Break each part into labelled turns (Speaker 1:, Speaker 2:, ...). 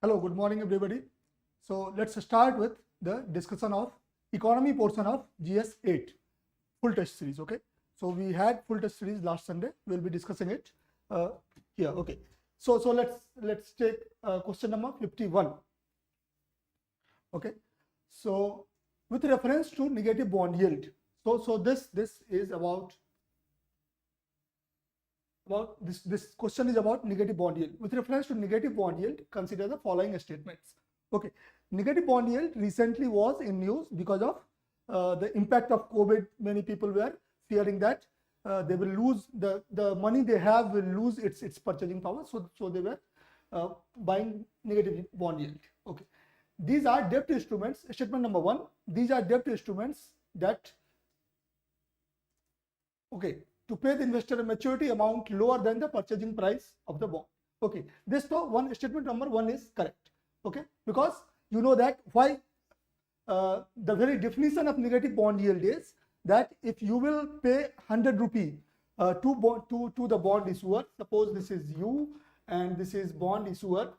Speaker 1: Hello, good morning everybody. So let's start with the discussion of economy portion of GS 8 full test series. Okay, so we had full test series last Sunday. We'll be discussing it here. Okay, so let's take question number 51. Okay, so with reference to negative bond yield, so this is about this question is about negative bond yield. With reference to negative bond yield, consider the following statements. Okay, negative bond yield recently was in news because of the impact of COVID. Many people were fearing that they will lose the money they have will lose its purchasing power, so they were buying negative bond yield. Okay, these are debt instruments. Statement number 1, these are debt instruments that to pay the investor a maturity amount lower than the purchasing price of the bond. Okay, this statement number 1 is correct. Okay, because you know that why the very definition of negative bond yield is that if you will pay 100 rupee to the bond issuer, suppose this is you and this is bond issuer.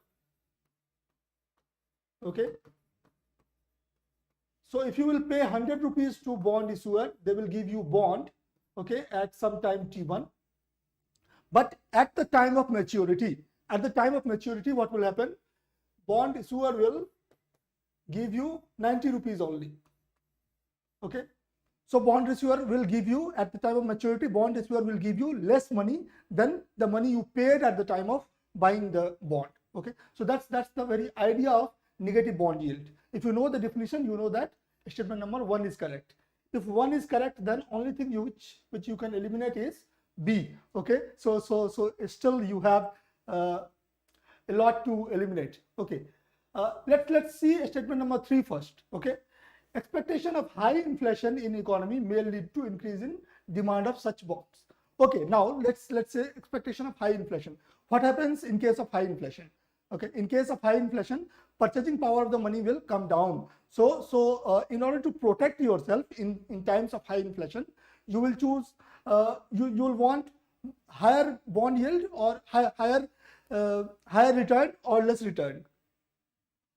Speaker 1: Okay, so if you will pay 100 rupees to bond issuer, they will give you bond, okay, at some time t1, but at the time of maturity, what will happen? Bond issuer will give you 90 rupees only. Okay, so bond issuer will give you at the time of maturity, bond issuer will give you less money than the money you paid at the time of buying the bond. Okay, so that's the very idea of negative bond yield. If you know the definition, you know that statement number 1 is correct. If 1 is correct, then only thing which you can eliminate is B. Okay, so still you have a lot to eliminate. Okay, let's see statement number 3 first. Okay, expectation of high inflation in economy may lead to increase in demand of such bonds. Okay, now let's say expectation of high inflation. What happens in case of high inflation? Okay, in case of high inflation, purchasing power of the money will come down. So in order to protect yourself in times of high inflation, you will choose you will want higher bond yield or higher return or less return.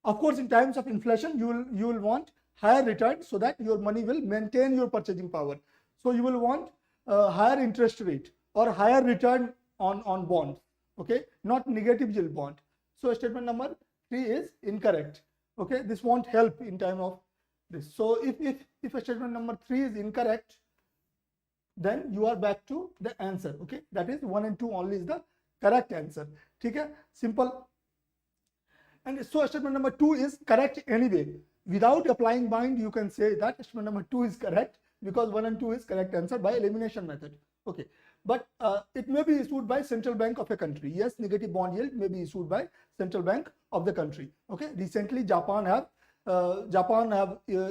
Speaker 1: Of course, in times of inflation, you will want higher return so that your money will maintain your purchasing power. So you will want higher interest rate or higher return on bonds. Okay, not negative yield bond. So statement number 3 is incorrect. Okay, this won't help in time of this. So if a statement number 3 is incorrect, then you are back to the answer. Okay, that is 1 and 2 only is the correct answer. Okay, simple. And so statement number 2 is correct anyway. Without applying mind, you can say that statement number 2 is correct because 1 and 2 is correct answer by elimination method. Okay, but it may be issued by central bank of a country. Yes, negative bond yield may be issued by central bank of the country. Okay, recently Japan have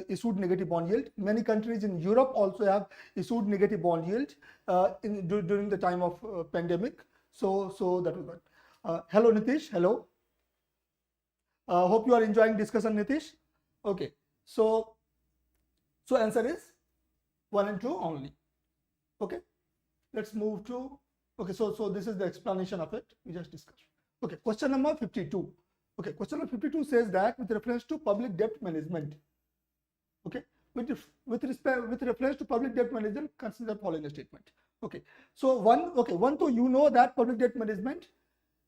Speaker 1: issued negative bond yield. Many countries in Europe also have issued negative bond yield during the time of pandemic. So that was good. Hello Nitish. Hello. Hope you are enjoying discussion, Nitish. Okay, so answer is 1 and 2 only. Okay, let's move to, okay, so this is the explanation of it we just discussed. Okay, question number 52. Okay, question number 52 says that with reference to public debt management. Okay, with reference to public debt management, consider the following statement. Okay, so one, so you know that public debt management,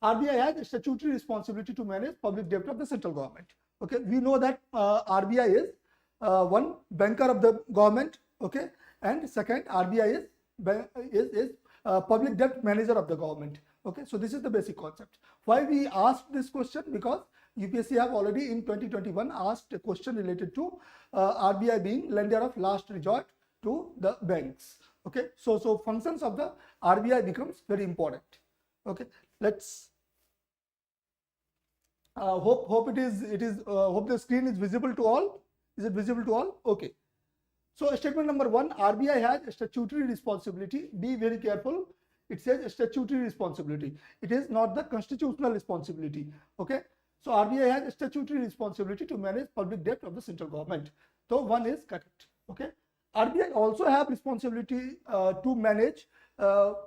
Speaker 1: RBI has a statutory responsibility to manage public debt of the central government. Okay, we know that RBI is one, banker of the government. Okay, and second, RBI is public debt manager of the government. Okay, so this is the basic concept. Why we asked this question? Because UPSC have already in 2021 asked a question related to RBI being lender of last resort to the banks. Okay, so functions of the RBI becomes very important. Okay, let's hope hope the screen is visible to all. Is it visible to all? Okay. So statement number 1, RBI has a statutory responsibility. Be very careful. It says statutory responsibility. It is not the constitutional responsibility. Okay. So RBI has a statutory responsibility to manage public debt of the central government. So 1 is correct. Okay. RBI also have responsibility to manage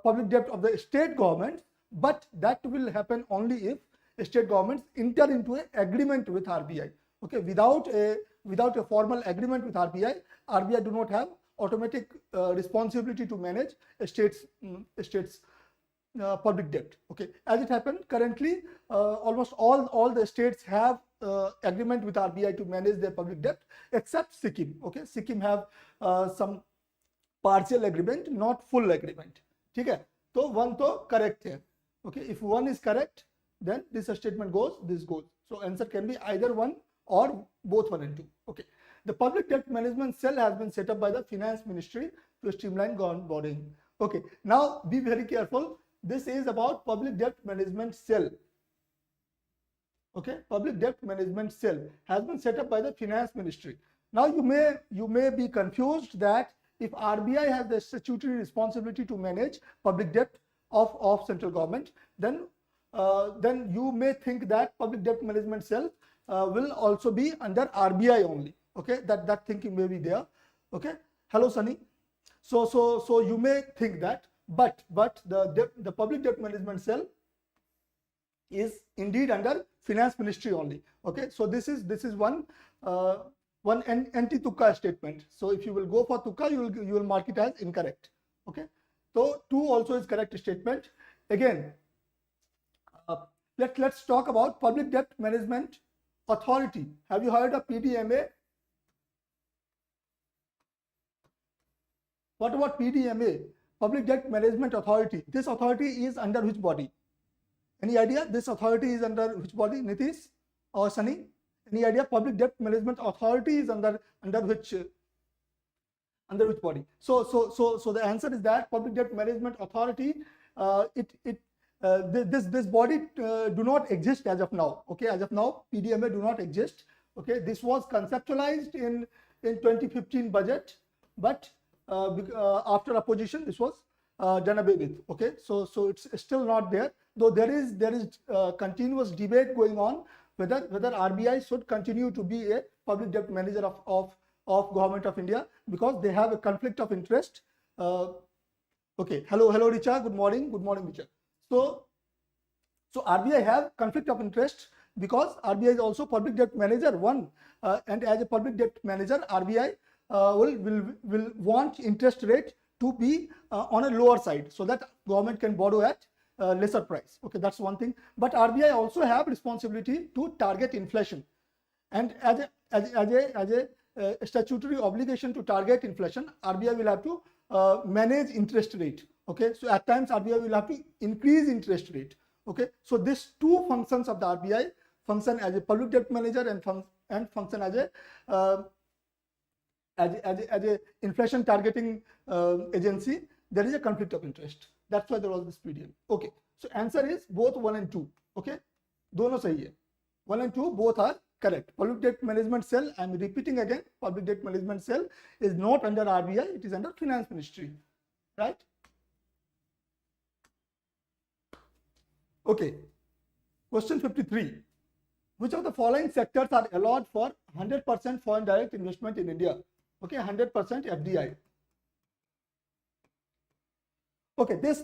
Speaker 1: public debt of the state government, but that will happen only if state governments enter into an agreement with RBI. Okay, without a formal agreement with RBI, RBI do not have automatic responsibility to manage a state's public debt. Okay, as it happened currently, almost all the states have agreement with RBI to manage their public debt except Sikkim. Okay, Sikkim have some partial agreement, not full agreement. ठीक है, तो one तो correct है. Okay, if one is correct, then this statement goes, this goes. So answer can be either one or both 1 and 2. Okay, the public debt management cell has been set up by the finance ministry to streamline government borrowing. Okay, now be very careful. This is about public debt management cell. Okay, public debt management cell has been set up by the finance ministry. Now you may be confused that if RBI has the statutory responsibility to manage public debt of central government, then you may think that public debt management cell will also be under RBI only. Okay, that thinking may be there. Okay, hello Sunny. So you may think that, but the public debt management cell is indeed under finance ministry only. Okay, so this is one anti-Tukka statement. So if you will go for Tukka, you will mark it as incorrect. Okay, so 2 also is correct statement. Again, let's talk about public debt management authority. Have you heard of PDMA? What about PDMA? Public Debt Management Authority. This authority is under which body? Any idea? This authority is under which body? Nitish or Sunny? Any idea? Public Debt Management Authority is under which body? So the answer is that Public Debt Management Authority, this body do not exist as of now. Okay, as of now, PDMA do not exist. Okay, this was conceptualized in 2015 budget, but after opposition, this was done away with. Okay, so it's still not there. Though there is continuous debate going on whether RBI should continue to be a public debt manager of Government of India, because they have a conflict of interest. Okay, hello Richa, good morning Richa. So RBI have conflict of interest because RBI is also public debt manager and as a public debt manager, RBI will want interest rate to be on a lower side so that government can borrow at lesser price. Okay, that's one thing. But RBI also have responsibility to target inflation, and as a statutory obligation to target inflation, RBI will have to manage interest rate. Okay, so at times RBI will have to increase interest rate. Okay, so these 2 functions of the RBI, function as a public debt manager and function as a inflation targeting agency, there is a conflict of interest. That's why there was this PDM. Okay, so answer is both 1 and 2. Okay, dono sahi hai. 1 and 2 both are correct. Public debt management cell, I am repeating again, public debt management cell is not under RBI, it is under finance ministry, right? Okay, question 53. Which of the following sectors are allowed for 100% foreign direct investment in India? Okay, 100% FDI. Okay, this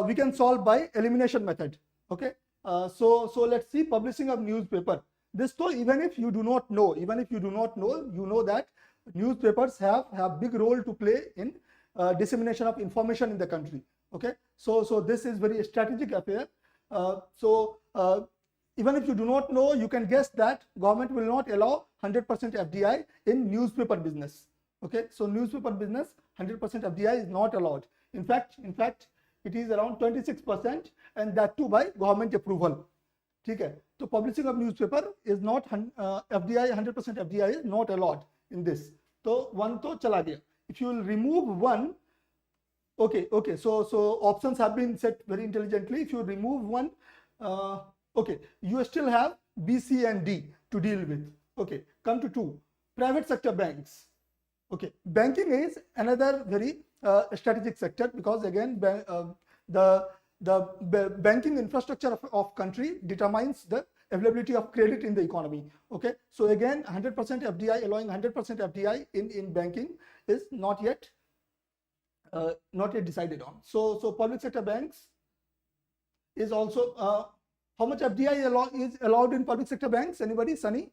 Speaker 1: we can solve by elimination method. Okay, so let's see, publishing of newspaper. This though, even if you do not know, you know that newspapers have big role to play in dissemination of information in the country. Okay, so this is very strategic affair. Even if you do not know, you can guess that government will not allow 100% FDI in newspaper business. Okay, so newspaper business 100% FDI is not allowed. In fact, it is around 26%, and that too by government approval. Okay, so publishing of newspaper is not FDI, 100% FDI is not allowed in this. So 1 to chala gaya. If you will remove 1, okay, so options have been set very intelligently. If you remove 1, okay, you still have B, C and D to deal with. Okay, come to 2, private sector banks. Okay, banking is another very strategic sector, because again the banking infrastructure of country determines the availability of credit in the economy. Okay, so again 100% FDI, allowing 100% FDI in banking is not yet decided on. So public sector banks is also How much FDI is allowed in public sector banks? Anybody? Sunny?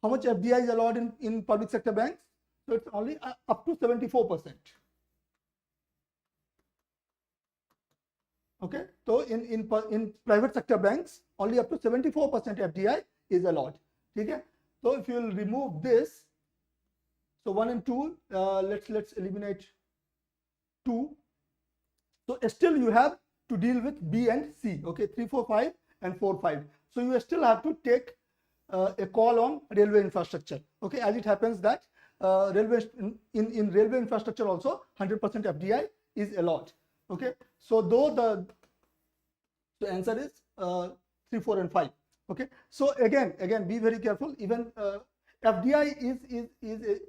Speaker 1: How much FDI is allowed in public sector banks? So it's only up to 74%. Okay, so in private sector banks, only up to 74% FDI is allowed. Okay, so if you will remove this, so 1 and 2, let's eliminate 2. So still you have to deal with B and C. Okay, 3, 4, 5 and 4, 5. So you still have to take a call on railway infrastructure. Okay, as it happens that railway in railway infrastructure also 100% FDI is allowed. Okay, so though the answer is 3, 4 and 5. Okay, so again be very careful. Even FDI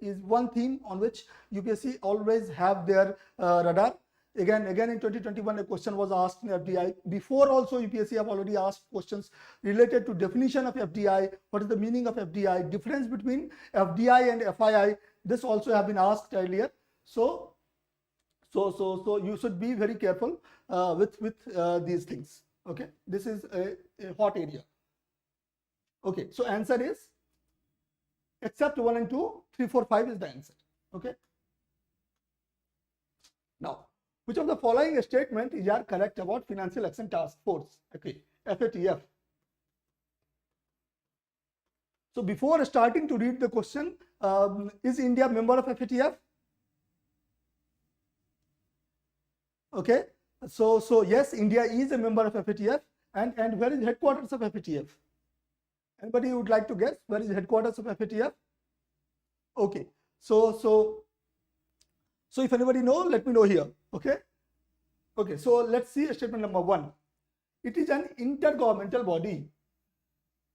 Speaker 1: is one theme on which UPSC always have their radar. Again in 2021 a question was asked in FDI. Before also UPSC have already asked questions related to definition of FDI, what is the meaning of FDI, difference between FDI and FII. This also have been asked earlier. So you should be very careful with these things. Okay, this is a hot area. Okay, so answer is except 1 and 2, 3, 4, 5 is the answer. Okay. Now, which of the following statement is correct about Financial Action Task Force? Okay, FATF. So before starting to read the question, is India a member of FATF? Okay, so yes, India is a member of FATF. And where is headquarters of FATF? Anybody would like to guess where is headquarters of FATF? Okay, so if anybody know, let me know here. Okay, so let's see statement number 1. It is an intergovernmental body.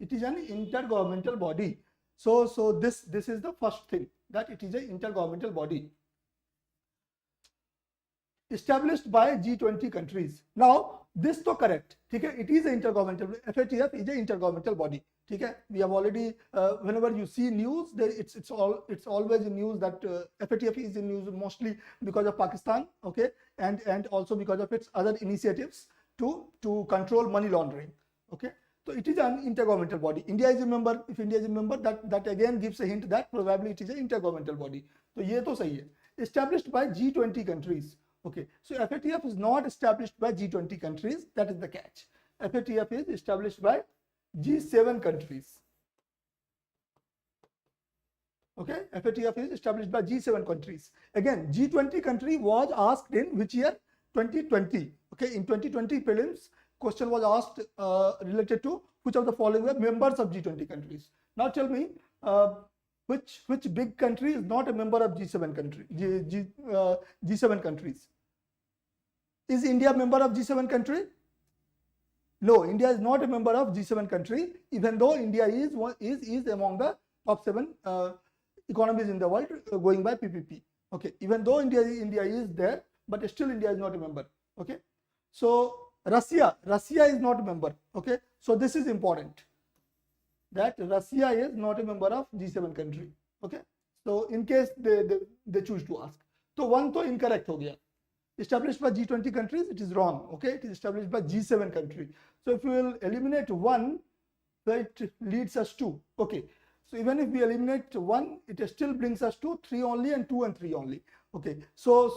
Speaker 1: It is an intergovernmental body. So this is the first thing, that it is an intergovernmental body established by G20 countries. Now this to correct. Okay, it is an intergovernmental. FATF is an intergovernmental body. Okay, we have already whenever you see news, it's always in news that FATF is in news mostly because of Pakistan. Okay, and also because of its other initiatives to control money laundering. Okay, so it is an intergovernmental body. India is a member. If India is a member, that again gives a hint that probably it is an intergovernmental body. So ये तो सही है. Established by G20 countries. Okay, so FATF is not established by G20 countries. That is the catch. FATF is established by G7 countries. Okay, FATF is established by G7 countries. Again, G20 country was asked in which year? 2020. Okay, in 2020 prelims, question was asked related to which of the following were members of G20 countries. Now tell me, which big country is not a member of G7 country? G7 countries. Is India a member of G7 country? No, India is not a member of G7 country, even though India is among the top 7 economies in the world going by PPP. Okay, even though India is there, but still India is not a member. Okay, so Russia is not a member. Okay, so this is important, that Russia is not a member of G7 country. Okay, so in case they choose to ask, so one to incorrect ho gaya. Established by G20 countries, it is wrong. Okay, it is established by G7 country. So if we will eliminate 1, where it leads us to. Okay, so even if we eliminate 1, it still brings us to 3 only and 2 and 3 only. Okay, so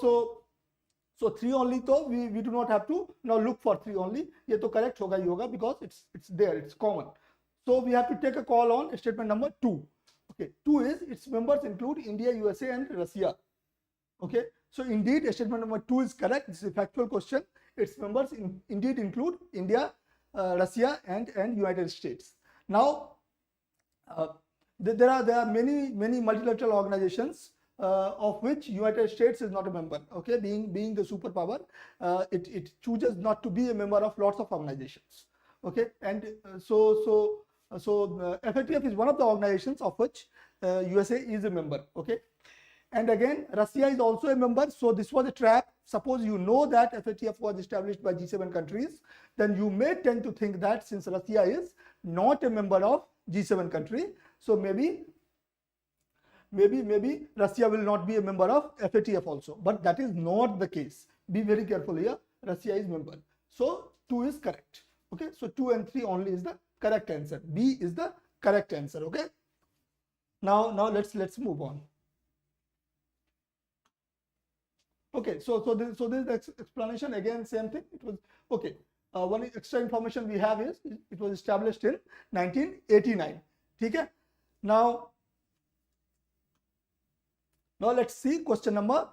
Speaker 1: 3 only, so we do not have to now look for 3 only. Ye to correct hoga hi hoga because it's there, it's common. So we have to take a call on statement number 2. Okay, 2 is its members include India, USA and Russia. Okay, so indeed statement number 2 is correct. This is a factual question. Its members indeed include India, Russia and United States. Now there are many multilateral organizations of which United States is not a member. Okay, being the superpower, it chooses not to be a member of lots of organizations. Okay, and so FATF is one of the organizations of which USA is a member. Okay, and again Russia is also a member. So this was a trap. Suppose you know that FATF was established by G7 countries, then you may tend to think that since Russia is not a member of G7 country, so maybe Russia will not be a member of FATF also, but that is not the case. Be very careful here. Russia is member. So 2 is correct. Okay, so 2 and 3 only is the correct answer. B is the correct answer. Okay, now let's move on. Okay, so this explanation, again same thing. It was okay. One extra information we have is it was established in 1989. Okay, now let's see question number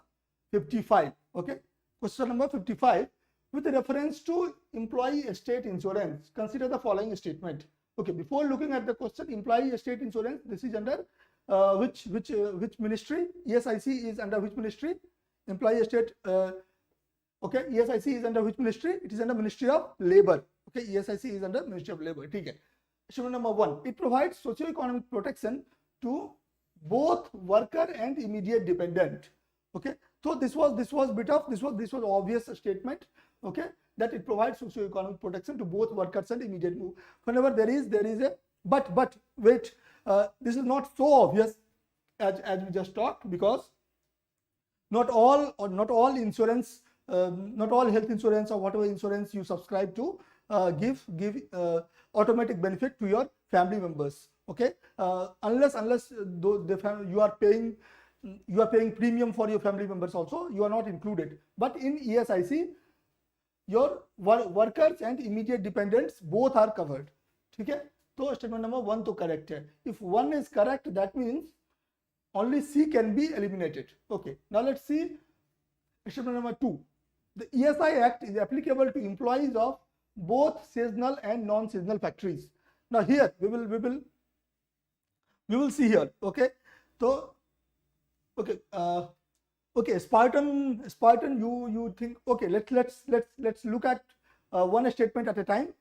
Speaker 1: 55. Okay, question number 55. With reference to employee estate insurance, consider the following statement. Okay, before looking at the question, employee estate insurance, this is under which ministry? ESIC is under which ministry? Employee estate. Okay, ESIC is under which ministry? It is under Ministry of Labor. Okay, ESIC is under Ministry of Labor. Okay. Statement number 1. It provides socio-economic protection to both worker and immediate dependent. Okay, so this was obvious statement. Okay, that it provides socio-economic protection to both workers and immediate. Whenever there is a but wait, this is not so obvious as we just talked, because not all insurance, not all health insurance or whatever insurance you subscribe to give automatic benefit to your family members. Okay, unless you are paying premium for your family members also, you are not included. But in ESIC, your workers and immediate dependents both are covered. Okay, so statement number 1 to correct है. If 1 is correct, that means only C can be eliminated. Okay, now let's see statement number 2. The ESI Act is applicable to employees of both seasonal and non-seasonal factories. Now here we will see here. Okay, so okay, okay, Spartan, you think, okay, let's look at one statement at a time.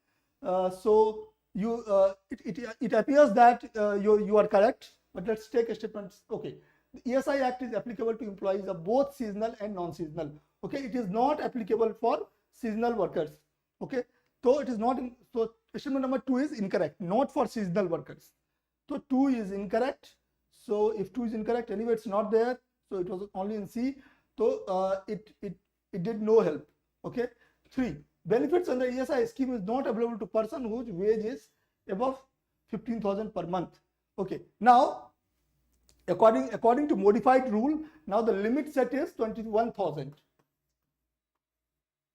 Speaker 1: So you it appears that you are correct, but let's take a statement. Okay, the ESI Act is applicable to employees of both seasonal and non-seasonal. Okay, it is not applicable for seasonal workers. Okay, so it is not so statement number 2 is incorrect, not for seasonal workers. So 2 is incorrect. So if 2 is incorrect, anyway it's not there, so it was only in C. So it did no help. Okay. 3. Benefits under ESI scheme is not available to person whose wage is above 15,000 per month. Okay. Now, according to modified rule, now the limit set is 21,000.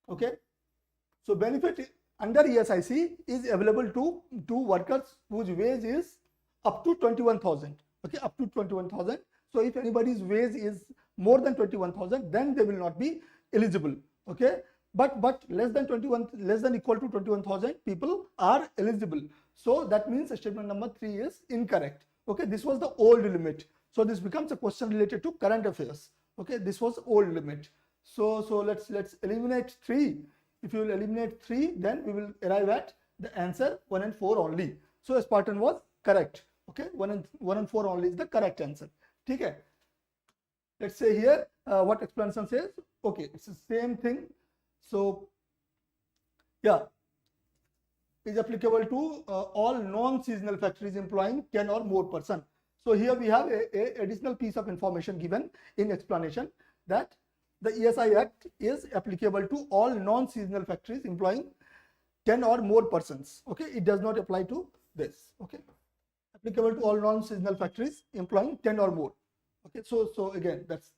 Speaker 1: Okay. So benefit under ESIC is available to workers whose wage is up to 21,000. Okay, up to 21,000. So if anybody's wage is more than 21,000, then they will not be eligible. Okay, but less than equal to 21,000 people are eligible. So that means statement number 3 is incorrect. Okay, this was the old limit. So this becomes a question related to current affairs. Okay, this was old limit. So let's eliminate 3. If you will eliminate 3, then we will arrive at the answer 1 and 4 only. So Spartan was correct. Okay, 1 and 4 only is the correct answer. Okay, let's say here what explanation says. Okay, it's the same thing. So yeah, is applicable to all non-seasonal factories employing 10 or more person. So here we have a additional piece of information given in explanation, that the ESI Act is applicable to all non-seasonal factories employing 10 or more persons. Okay, it does not apply to this. Okay, applicable to all non-seasonal factories employing 10 or more. Okay, so again, that's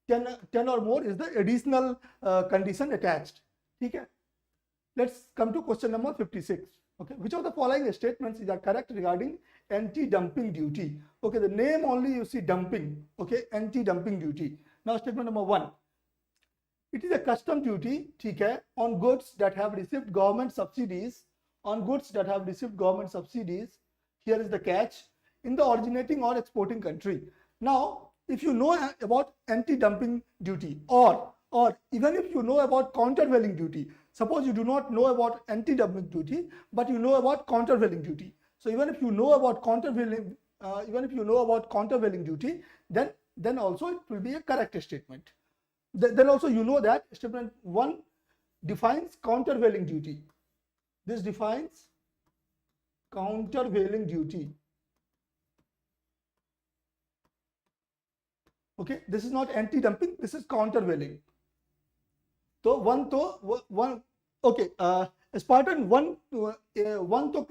Speaker 1: 10 or more is the additional condition attached. Okay, let's come to question number 56. Okay, which of the following statements is correct regarding anti-dumping duty? Okay, the name only you see dumping. Okay, anti-dumping duty. Now statement number 1. It is a custom duty, okay, on goods that have received government subsidies. On goods that have received government subsidies. Here is the catch: in the originating or exporting country. Now, if you know about anti-dumping duty, or even if you know about countervailing duty, suppose you do not know about anti-dumping duty, but you know about countervailing duty. So even if you know about countervailing, duty, then also it will be a correct statement. Then also you know that statement 1 defines countervailing duty. This defines countervailing duty. Okay, this is not anti-dumping, this is countervailing. So one, okay, Spartan, one तो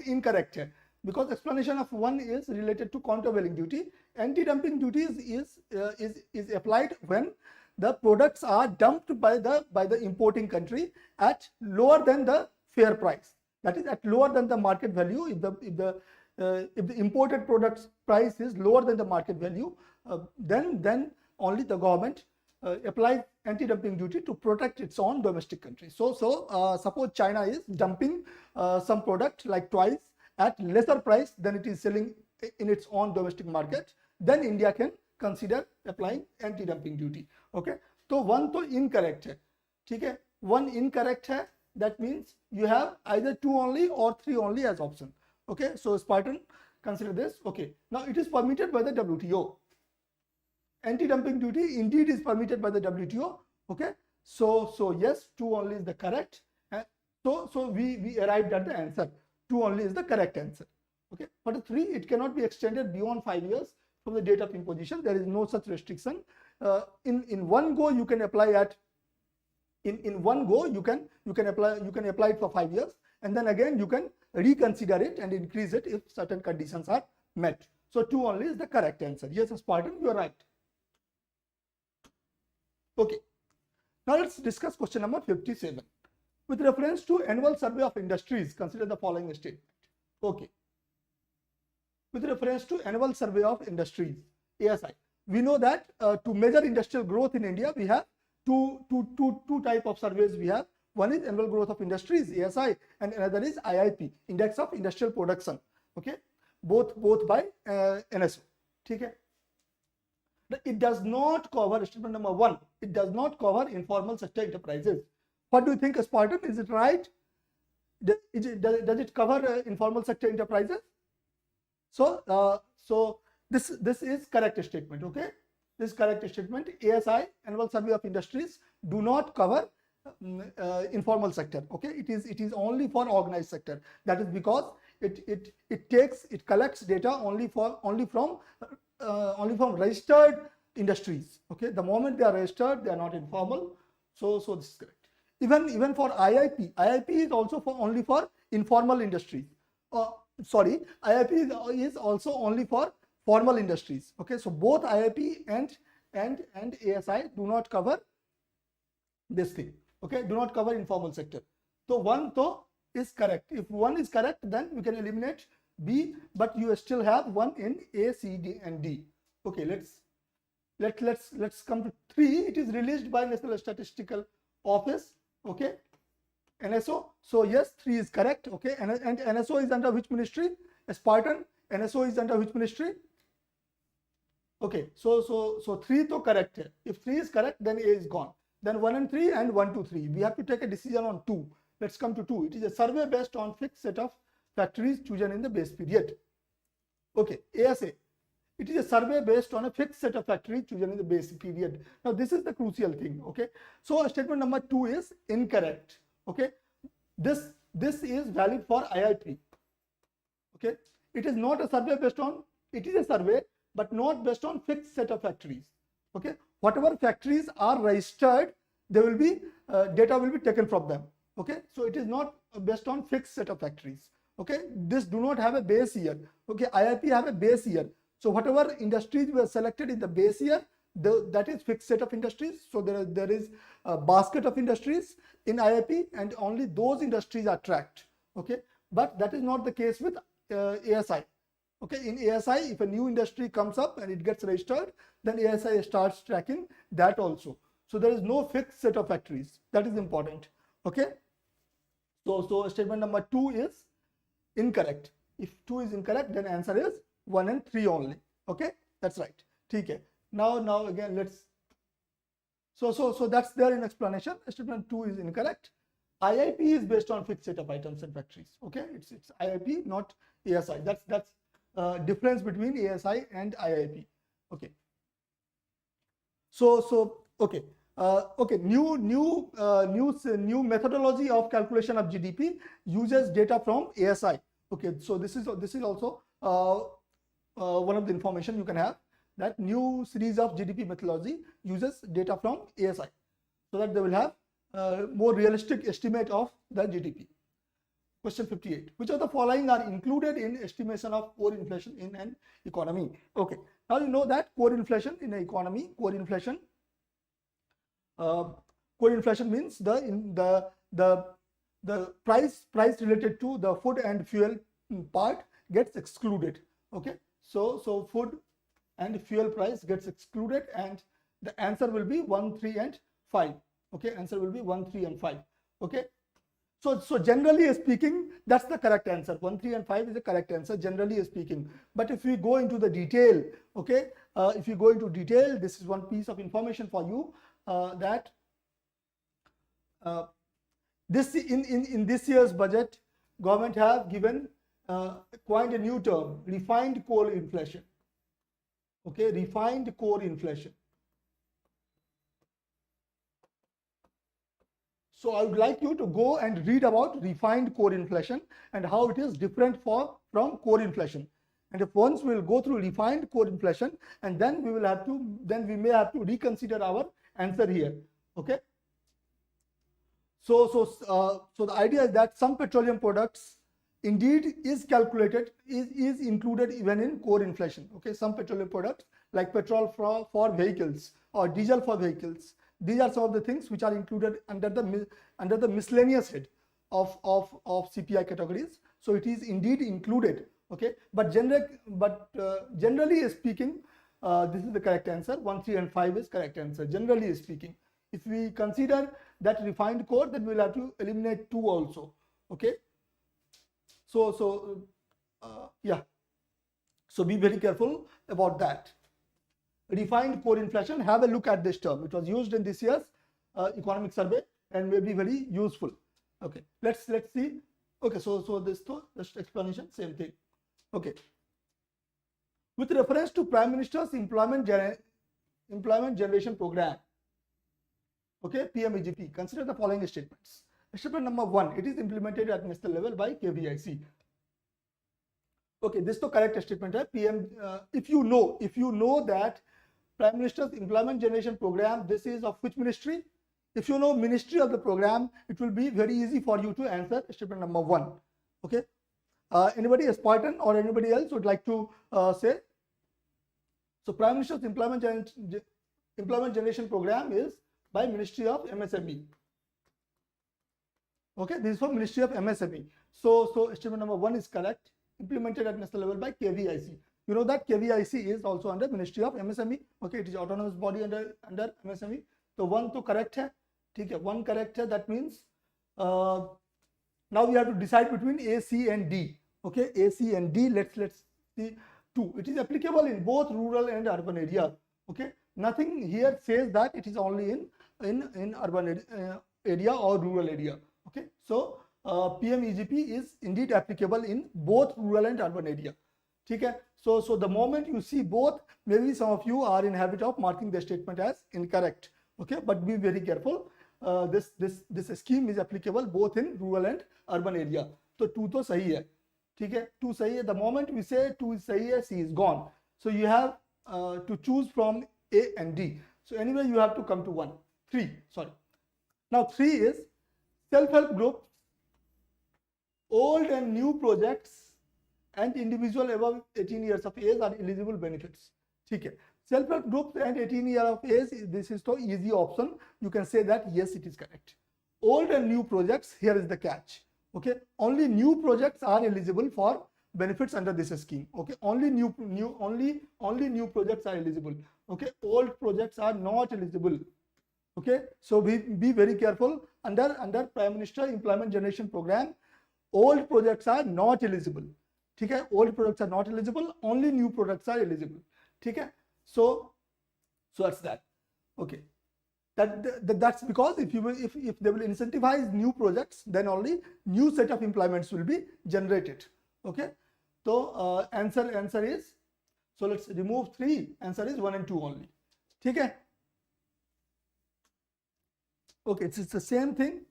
Speaker 1: incorrect है, because explanation of one is related to countervailing duty. Anti-dumping duty is applied when the products are dumped by the importing country at lower than the fair price. That is, at lower than the market value. If the imported product's price is lower than the market value, then only the government applies anti-dumping duty to protect its own domestic country. So suppose China is dumping some product like twice at lesser price than it is selling in its own domestic market, then India can consider applying anti-dumping duty. Okay, तो one तो incorrect है, ठीक है, one incorrect है, that means you have either 2 only or 3 only as option. Okay, so Spartan, consider this. Okay, now it is permitted by the WTO. Anti-dumping duty indeed is permitted by the WTO. Okay, so yes, 2 only is the correct. So we arrived at the answer. 2 only is the correct answer. Okay, for the 3, it cannot be extended beyond 5 years from the date of imposition. There is no such restriction. In one go you can apply at in one go you can apply it for 5 years, and then again you can reconsider it and increase it if certain conditions are met. So 2 only is the correct answer. Yes, Spartan, you are right. Okay, now let's discuss question number 57. With reference to annual survey of industries, consider the following statement. Okay, with reference to annual survey of industries, ASI, we know that to measure industrial growth in India, we have two type of surveys we have. One is annual growth of industries, ASI, and another is IIP, Index of Industrial Production. Okay, both by NSO. Okay. It does not cover, statement number 1, it does not cover informal sector enterprises. What do you think, Spartan? Is it right? Does it cover informal sector enterprises? So this is correct statement. Okay, this is correct statement. ASI, Annual Survey of Industries, do not cover informal sector. Okay, it is only for organized sector. That is because it collects data only from registered industries. Okay, the moment they are registered, they are not informal. So this is correct. Even for IIP is also only for informal industries. IIP is also only for formal industries. Okay, so both IIP and ASI do not cover this thing. Okay, do not cover informal sector. So 1 is correct. If 1 is correct, then we can eliminate B, but you still have 1 in A, C, D, and D. Okay, let's come to 3. It is released by National Statistical Office. Okay, NSO. So yes, 3 is correct. Okay, and NSO is under which ministry? Spartan. NSO is under which ministry? Okay, so 3 to correct hai. If 3 is correct, then A is gone. Then 1 and 3 and 1 to 3. We have to take a decision on 2. Let's come to 2. It is a survey based on fixed set of factories chosen in the base period. Okay, ASA. It is a survey based on a fixed set of factories chosen in the base period. Now this is the crucial thing. Okay, so statement number 2 is incorrect. Okay, this is valid for IIP. Okay, it is not a survey based on, it is a survey but not based on fixed set of factories. Okay, whatever factories are registered, there will be data will be taken from them. Okay, so it is not based on fixed set of factories. Okay, this do not have a base year. Okay, IIP have a base year. So whatever industries were selected in the base year, that is fixed set of industries. So there is a basket of industries in IIP, and only those industries are tracked. Okay, but that is not the case with ASI. Okay, in ASI, if a new industry comes up and it gets registered, then ASI starts tracking that also. So there is no fixed set of factories. That is important. Okay, so statement number 2 is incorrect. If 2 is incorrect, then answer is 1 and 3 only. Okay, that's right. Okay. Now again let's. So that's there in explanation. Statement 2 is incorrect. IIP is based on fixed set of items and factories. Okay, it's IIP, not ASI. That's difference between ASI and IIP. Okay. So okay. New methodology of calculation of GDP uses data from ASI. Okay, so this is also one of the information you can have, that new series of GDP methodology uses data from ASI, so that they will have more realistic estimate of the GDP. Question 58. Which of the following are included in estimation of core inflation in an economy? Okay. Now you know that core inflation in an economy, core inflation means the price related to the food and fuel part gets excluded. Okay. So food and fuel price gets excluded, and the answer will be 1, 3, and 5. Okay. Answer will be 1, 3, and 5. Okay. So generally speaking, that's the correct answer. 1, 3, and 5 is the correct answer, generally speaking. But if we go into the detail, okay, if you go into detail, this is one piece of information for you, that this in this year's budget, government have given coined a new term, refined core inflation. Okay, refined core inflation. So I would like you to go and read about refined core inflation and how it is different from core inflation. And if once we will go through refined core inflation, and then we may have to reconsider our answer here. Okay. So the idea is that some petroleum products indeed is calculated, is included even in core inflation. Okay, some petroleum products like petrol for vehicles or diesel for vehicles. These are some of the things which are included under the miscellaneous head of CPI categories. So it is indeed included. Okay, but generally speaking, this is the correct answer. 1, 3, and 5 is correct answer. Generally speaking, if we consider that refined core, then we'll have to eliminate 2 also. Okay. So yeah. So be very careful about that. Refined core inflation, have a look at this term. It was used in this year's economic survey and may be very useful. Okay, let's see. Okay, so this just explanation, same thing. Okay, with reference to Prime Minister's employment generation program, okay, PMEGP, consider the following statements. Statement number 1, it is implemented at national level by KVIC. Okay, this is the correct statement. If you know that Prime Minister's Employment Generation Program, this is of which ministry? If you know ministry of the program, it will be very easy for you to answer statement number 1. Okay. Anybody, a Spartan or anybody else would like to say? So Prime Minister's Employment Generation Program is by Ministry of MSME. Okay, this is for Ministry of MSME. So statement number 1 is correct. Implemented at national level by KVIC. You know that KVIC is also under Ministry of MSME. Okay, it is autonomous body under MSME. So 1 to correct hai. Okay, 1 correct hai. That means now we have to decide between A, C, and D. Okay, A, C, and D. Let's see 2. It is applicable in both rural and urban area. Okay, nothing here says that it is only in urban area or rural area. Okay, so PMEGP is indeed applicable in both rural and urban area. Okay, so the moment you see both, maybe some of you are in habit of marking the statement as incorrect. Okay, but be very careful. This scheme is applicable both in rural and urban area. So 2 to sahi hai. Okay, 2 sahi hai. The moment we say 2 is sahi hai, C is gone. So you have to choose from A and D. So anyway, you have to come to 3. Sorry. Now 3 is self-help group, old and new projects, and individual above 18 years of age are eligible benefits. Okay. Self-help groups and 18 years of age, this is the easy option. You can say that yes, it is correct. Old and new projects, here is the catch. Okay, only new projects are eligible for benefits under this scheme. Okay, only new projects are eligible. Okay, old projects are not eligible. Okay, so be very careful. Under Prime Minister Employment Generation Program, old projects are not eligible. Okay, old projects are not eligible. Only new projects are eligible. Okay, so that's that. Okay, that's because if they will incentivize new projects, then only new set of employments will be generated. Okay, so answer is, so let's remove 3. Answer is 1 and 2 only. Okay. Okay, it's the same thing.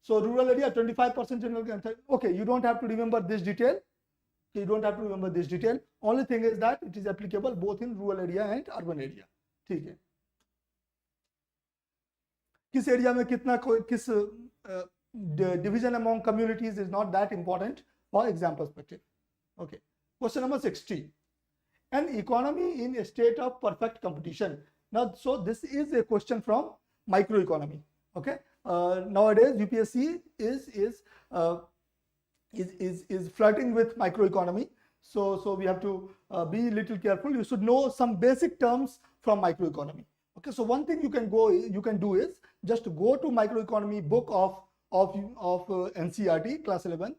Speaker 1: So rural area 25% general. Okay, you don't have to remember this detail. Okay, you don't have to remember this detail. Only thing is that it is applicable both in rural area and urban area. ठीक है. किस area में कितना किस the division among communities is not that important for exam perspective. Okay. Question number 60. An economy in a state of perfect competition. Now, so this is a question from microeconomy. Okay. Nowadays, UPSC is flirting with microeconomy. So we have to be a little careful. You should know some basic terms from microeconomy. Okay. So one thing you can do is just go to microeconomy book of NCERT class 11.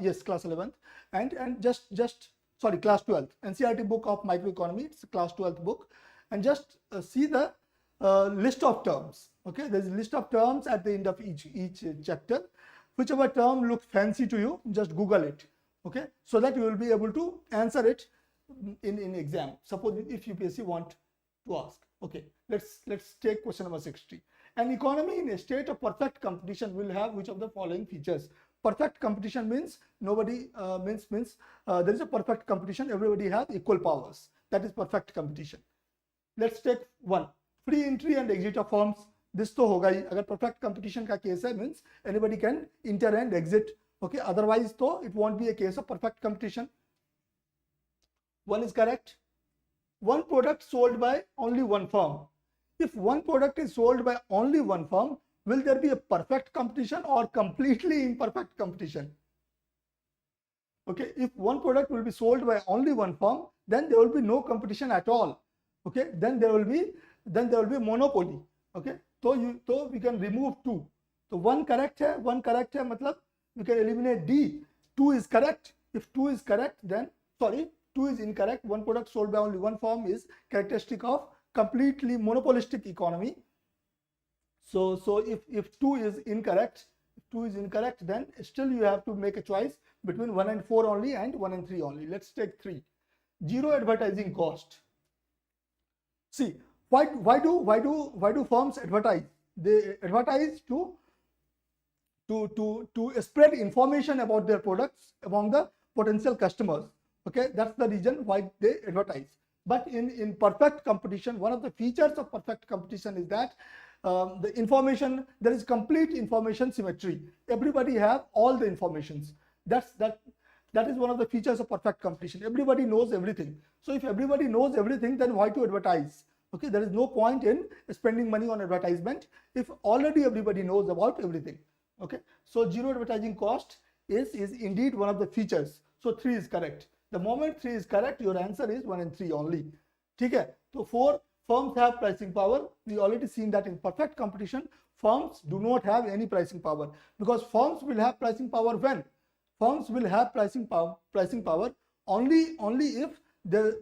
Speaker 1: Yes, class 11th, and just sorry, class 12th. NCERT book of microeconomy. It's a class 12th book, and just see the list of terms. Okay, there's a list of terms at the end of each chapter. Whichever term looks fancy to you, just Google it. Okay, so that you will be able to answer it in exam. Suppose if UPSC want to ask. Okay, let's take question number 60. An economy in a state of perfect competition will have which of the following features? Perfect competition means nobody there is a perfect competition. Everybody has equal powers. That is perfect competition. Let's take one. Free entry and exit of firms. This तो होगा ही. अगर perfect competition का case है means anybody can enter and exit. Okay. Otherwise तो it won't be a case of perfect competition. One is correct. One product sold by only one firm. If one product is sold by only one firm, will there be a perfect competition or completely imperfect competition? Okay, if one product will be sold by only one firm, then there will be no competition at all. Okay, then there will be monopoly. Okay, so we can remove two. So one correct hai matlab we can eliminate D. 2 is correct. If 2 is correct, then sorry, 2 is incorrect. One product sold by only one firm is characteristic of completely monopolistic economy. So if 2 is incorrect, then still you have to make a choice between 1 and 4 only and 1 and 3 only. Let's take 3. Zero advertising cost. See, why do firms advertise? They advertise to spread information about their products among the potential customers. Okay, that's the reason why they advertise. But in perfect competition, one of the features of perfect competition is that the information, there is complete information symmetry. Everybody have all the informations. That is one of the features of perfect competition. Everybody knows everything. So if everybody knows everything, then why to advertise? Okay, there is no point in spending money on advertisement if already everybody knows about everything. Okay, so zero advertising cost is indeed one of the features. So 3 is correct. The moment 3 is correct, your answer is 1 and 3 only. Okay, so 4, firms have pricing power. We already seen that in perfect competition, firms do not have any pricing power, because firms will have pricing power when? Firms will have pricing power only if they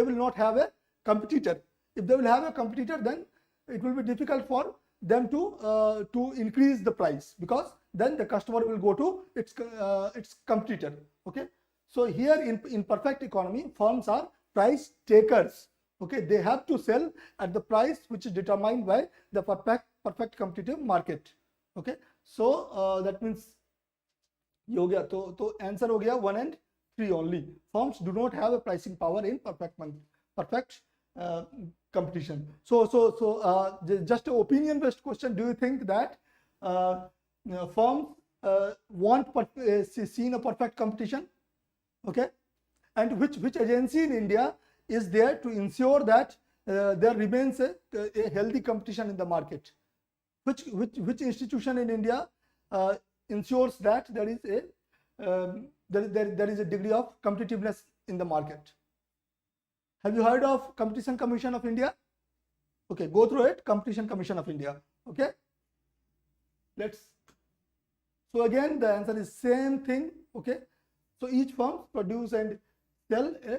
Speaker 1: will not have a competitor. If they will have a competitor, then it will be difficult for them to increase the price, because then the customer will go to its competitor. Okay, so here in perfect economy, firms are price takers. Okay, they have to sell at the price which is determined by the perfect competitive market. Okay, so that means ये हो गया. तो answer हो गया 1 and 3 only. Firms do not have a pricing power in perfect competition. So just an opinion based question. Do you think that firms want seen a perfect competition? Okay, and which agency in India is there to ensure that there remains a healthy competition in the market? Which institution in India ensures that there is a degree of competitiveness in the market? Have you heard of Competition Commission of India? Okay, go through it. Competition Commission of India. Okay, so again the answer is same thing. Okay, so each firm produce and sell a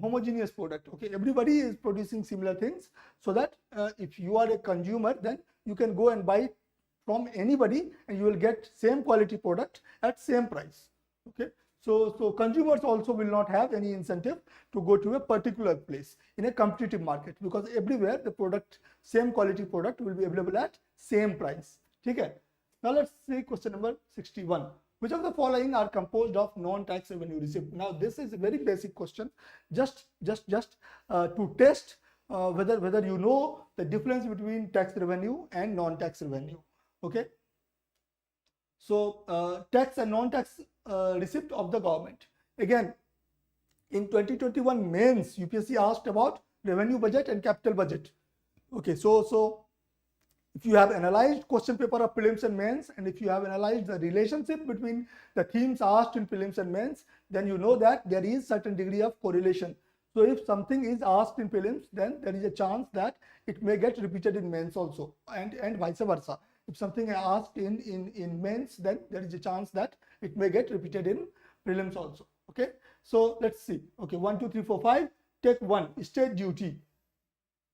Speaker 1: homogeneous product. Okay, everybody is producing similar things, so that if you are a consumer, then you can go and buy from anybody and you will get same quality product at same price. Okay, so consumers also will not have any incentive to go to a particular place in a competitive market, because everywhere the product, same quality product, will be available at same price. Okay, now let's see question number 61. Which of the following are composed of non-tax revenue received? Now this is a very basic question, just to test whether you know the difference between tax revenue and non-tax revenue. Okay, tax and non-tax receipt of the government. Again, in 2021 mains, UPSC asked about revenue budget and capital budget. Okay, so if you have analyzed question paper of prelims and mains, and if you have analyzed the relationship between the themes asked in prelims and mains, then you know that there is certain degree of correlation. So if something is asked in prelims, then there is a chance that it may get repeated in mains also, and vice versa. If something is asked in mains, then there is a chance that it may get repeated in prelims also. Okay, so let's see. Okay, 1, 2, 3, 4, 5. Take 1, state duty.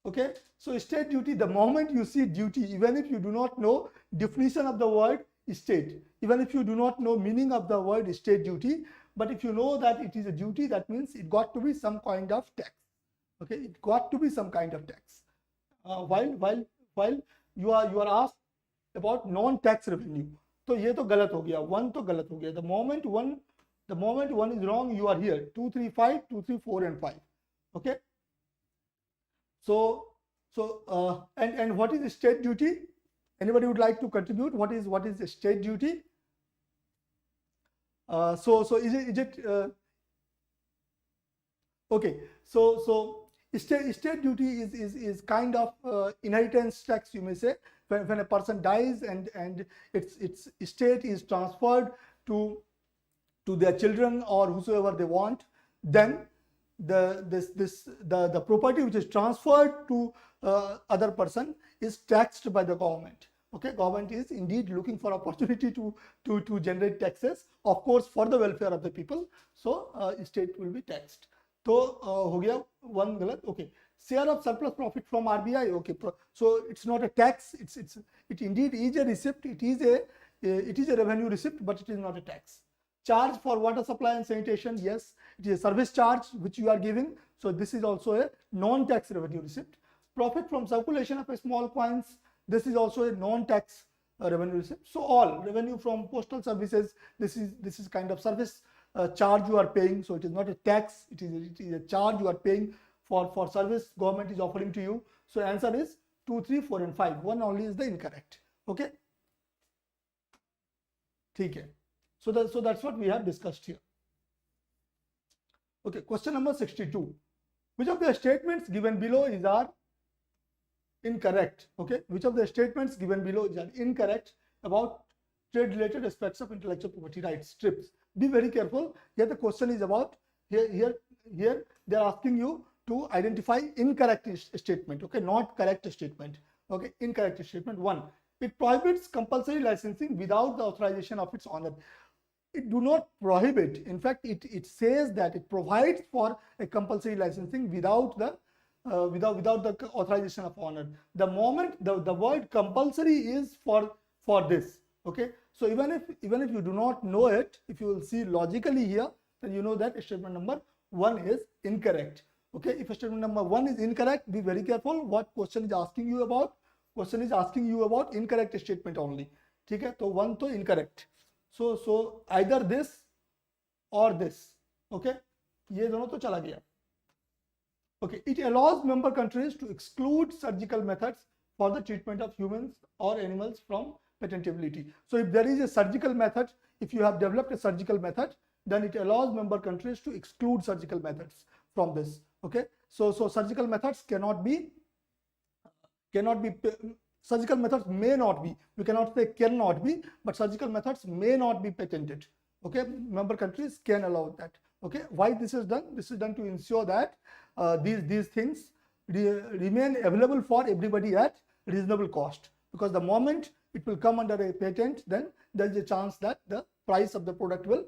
Speaker 1: Okay, so state duty, the moment you see duty, even if you do not know definition of the word state, even if you do not know meaning of the word state duty, but if you know that it is a duty, that means it got to be some kind of tax. Okay, it got to be some kind of tax. While you are asked about non-tax revenue, तो ये तो गलत हो गया, 1 तो गलत हो गया. The moment one is wrong, you are here. 2, 3, 5, 2, 3, 4, and 5. Okay. And what is state duty? Anybody would like to contribute? What is state duty? So is it okay? So state duty is kind of inheritance tax, you may say. When a person dies and its estate is transferred to their children or whosoever they want, then the property which is transferred to other person is taxed by the government. Okay, government is indeed looking for opportunity to generate taxes, of course, for the welfare of the people. So state will be taxed. So हो गया 1 गलत. Okay, share of surplus profit from RBI. Okay, so it's not a tax. It indeed is a receipt. It is a revenue receipt, but it is not a tax. Charge for water supply and sanitation, yes, it is a service charge which you are giving. So this is also a non-tax revenue receipt. Profit from circulation of small coins, this is also a non-tax revenue receipt. So all revenue from postal services, this is kind of service charge you are paying. So it is not a tax, it is a charge you are paying for service government is offering to you. So answer is 2, 3, 4, and 5. 1 only is the incorrect. Okay. Okay. So that's what we have discussed here. Okay, question number 62. Which of the statements given below are incorrect? Okay, which of the statements given below are incorrect about trade-related aspects of intellectual property rights, TRIPS? Be very careful. Here the question is about, here they are asking you to identify incorrect statement. Okay, not correct statement. Okay, incorrect statement. 1. It prohibits compulsory licensing without the authorization of its owner. It do not prohibit. In fact, it says that it provides for a compulsory licensing without the authorization of owner. The moment the word compulsory is for this. Okay, so even if you do not know it, if you will see logically here, then you know that statement number 1 is incorrect. Okay, if statement number 1 is incorrect, be very careful what question is asking you about. Question is asking you about incorrect statement only. Okay, so 1 to incorrect. So either this or this. Okay, ये दोनों तो चला गया. Okay, it allows member countries to exclude surgical methods for the treatment of humans or animals from patentability. So if there is a surgical method, if you have developed a surgical method, then it allows member countries to exclude surgical methods from this. Okay, so surgical methods cannot be surgical methods may not be, we cannot say cannot be, but surgical methods may not be patented. Okay, member countries can allow that. Okay, why this is done? This is done to ensure that these things remain available for everybody at reasonable cost, because the moment it will come under a patent, then there is a chance that the price of the product will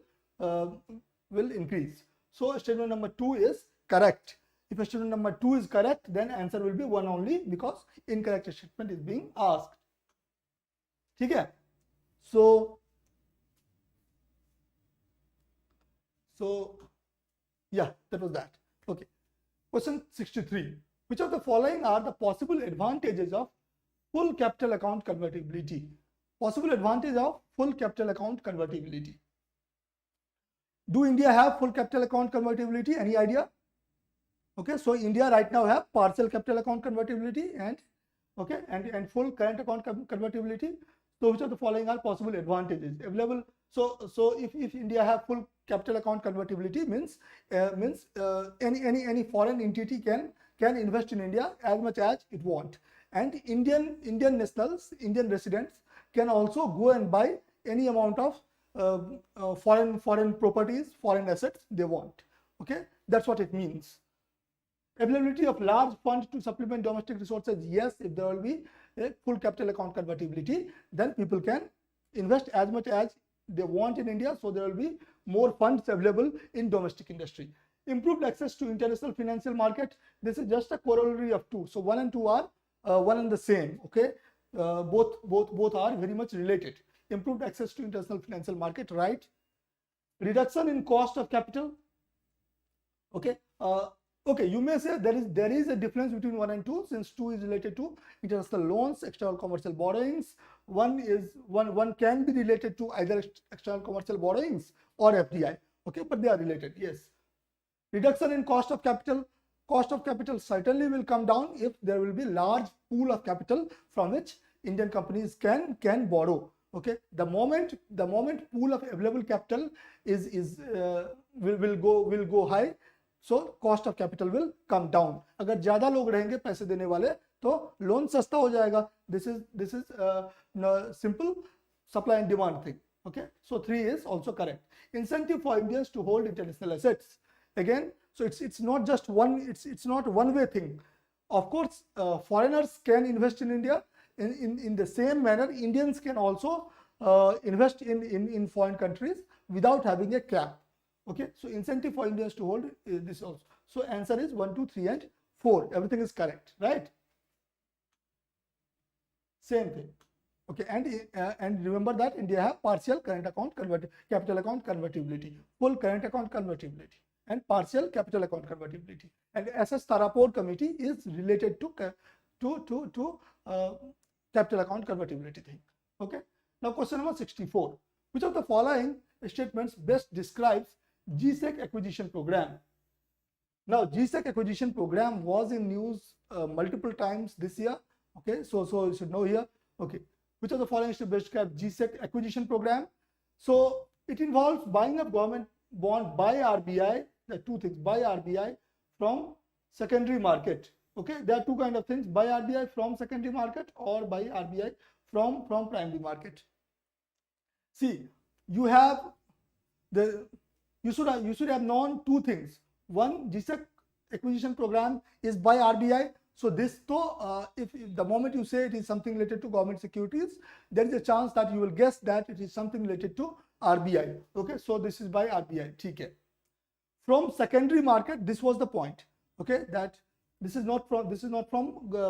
Speaker 1: increase. So statement number 2 is correct. If statement number 2 is correct, then answer will be 1 only, because incorrect statement is being asked. Okay, so yeah, that was that. Okay, question 63. Which of the following are the possible advantages of full capital account convertibility? Possible advantage of full capital account convertibility. Do India have full capital account convertibility? Any idea? Okay, so India right now have partial capital account convertibility and full current account convertibility. So which of the following are possible advantages available? So if India have full capital account convertibility, means any foreign entity can invest in India as much as it want, and Indian nationals, Indian residents can also go and buy any amount of foreign properties, foreign assets they want. Okay, that's what it means. Availability of large funds to supplement domestic resources. Yes, if there will be a full capital account convertibility, then people can invest as much as they want in India, so there will be more funds available in domestic industry. Improved access to international financial market. This is just a corollary of two. So 1 and 2 are one and the same. Okay, both are very much related. Improved access to international financial market, right? Reduction in cost of capital. Okay, okay, you may say there is a difference between 1 and 2, since 2 is related to international loans, external commercial borrowings. One can be related to either external commercial borrowings or FDI. Okay, but they are related. Yes. Reduction in cost of capital. Cost of capital certainly will come down if there will be large pool of capital from which Indian companies can borrow. Okay, the moment pool of available capital will go high, so cost of capital will come down. अगर ज़्यादा लोग रहेंगे पैसे देने वाले तो loan सस्ता हो जाएगा. This is simple supply and demand thing. Okay, so 3 is also correct. Incentive for Indians to hold international assets. Again, so it's not just one. It's not a one-way thing. Of course, foreigners can invest in India. In the same manner, Indians can also invest in foreign countries without having a cap. Okay, so incentive for Indians to hold this also. So answer is 1, 2, 3, and 4. Everything is correct, right? Same thing. Okay, and remember that India have partial current account capital account convertibility, full current account convertibility, and partial capital account convertibility. And SS Tarapore committee is related to capital account convertibility thing. Okay. Now question number 64. Which of the following statements best describes GSEC acquisition program? Now GSEC acquisition program was in news multiple times this year. Okay, so you should know here. Okay, which of the following should best describe GSEC acquisition program? So it involves buying of government bond by RBI. There are two things: by RBI from secondary market. Okay, there are two kind of things: by RBI from secondary market or by RBI from primary market. See, you should have known two things. One, GSEC acquisition program is by RBI. So this, if the moment you say it is something related to government securities, there is a chance that you will guess that it is something related to RBI. Okay, so this is by RBI. Okay. From secondary market, this was the point. Okay, that this is not from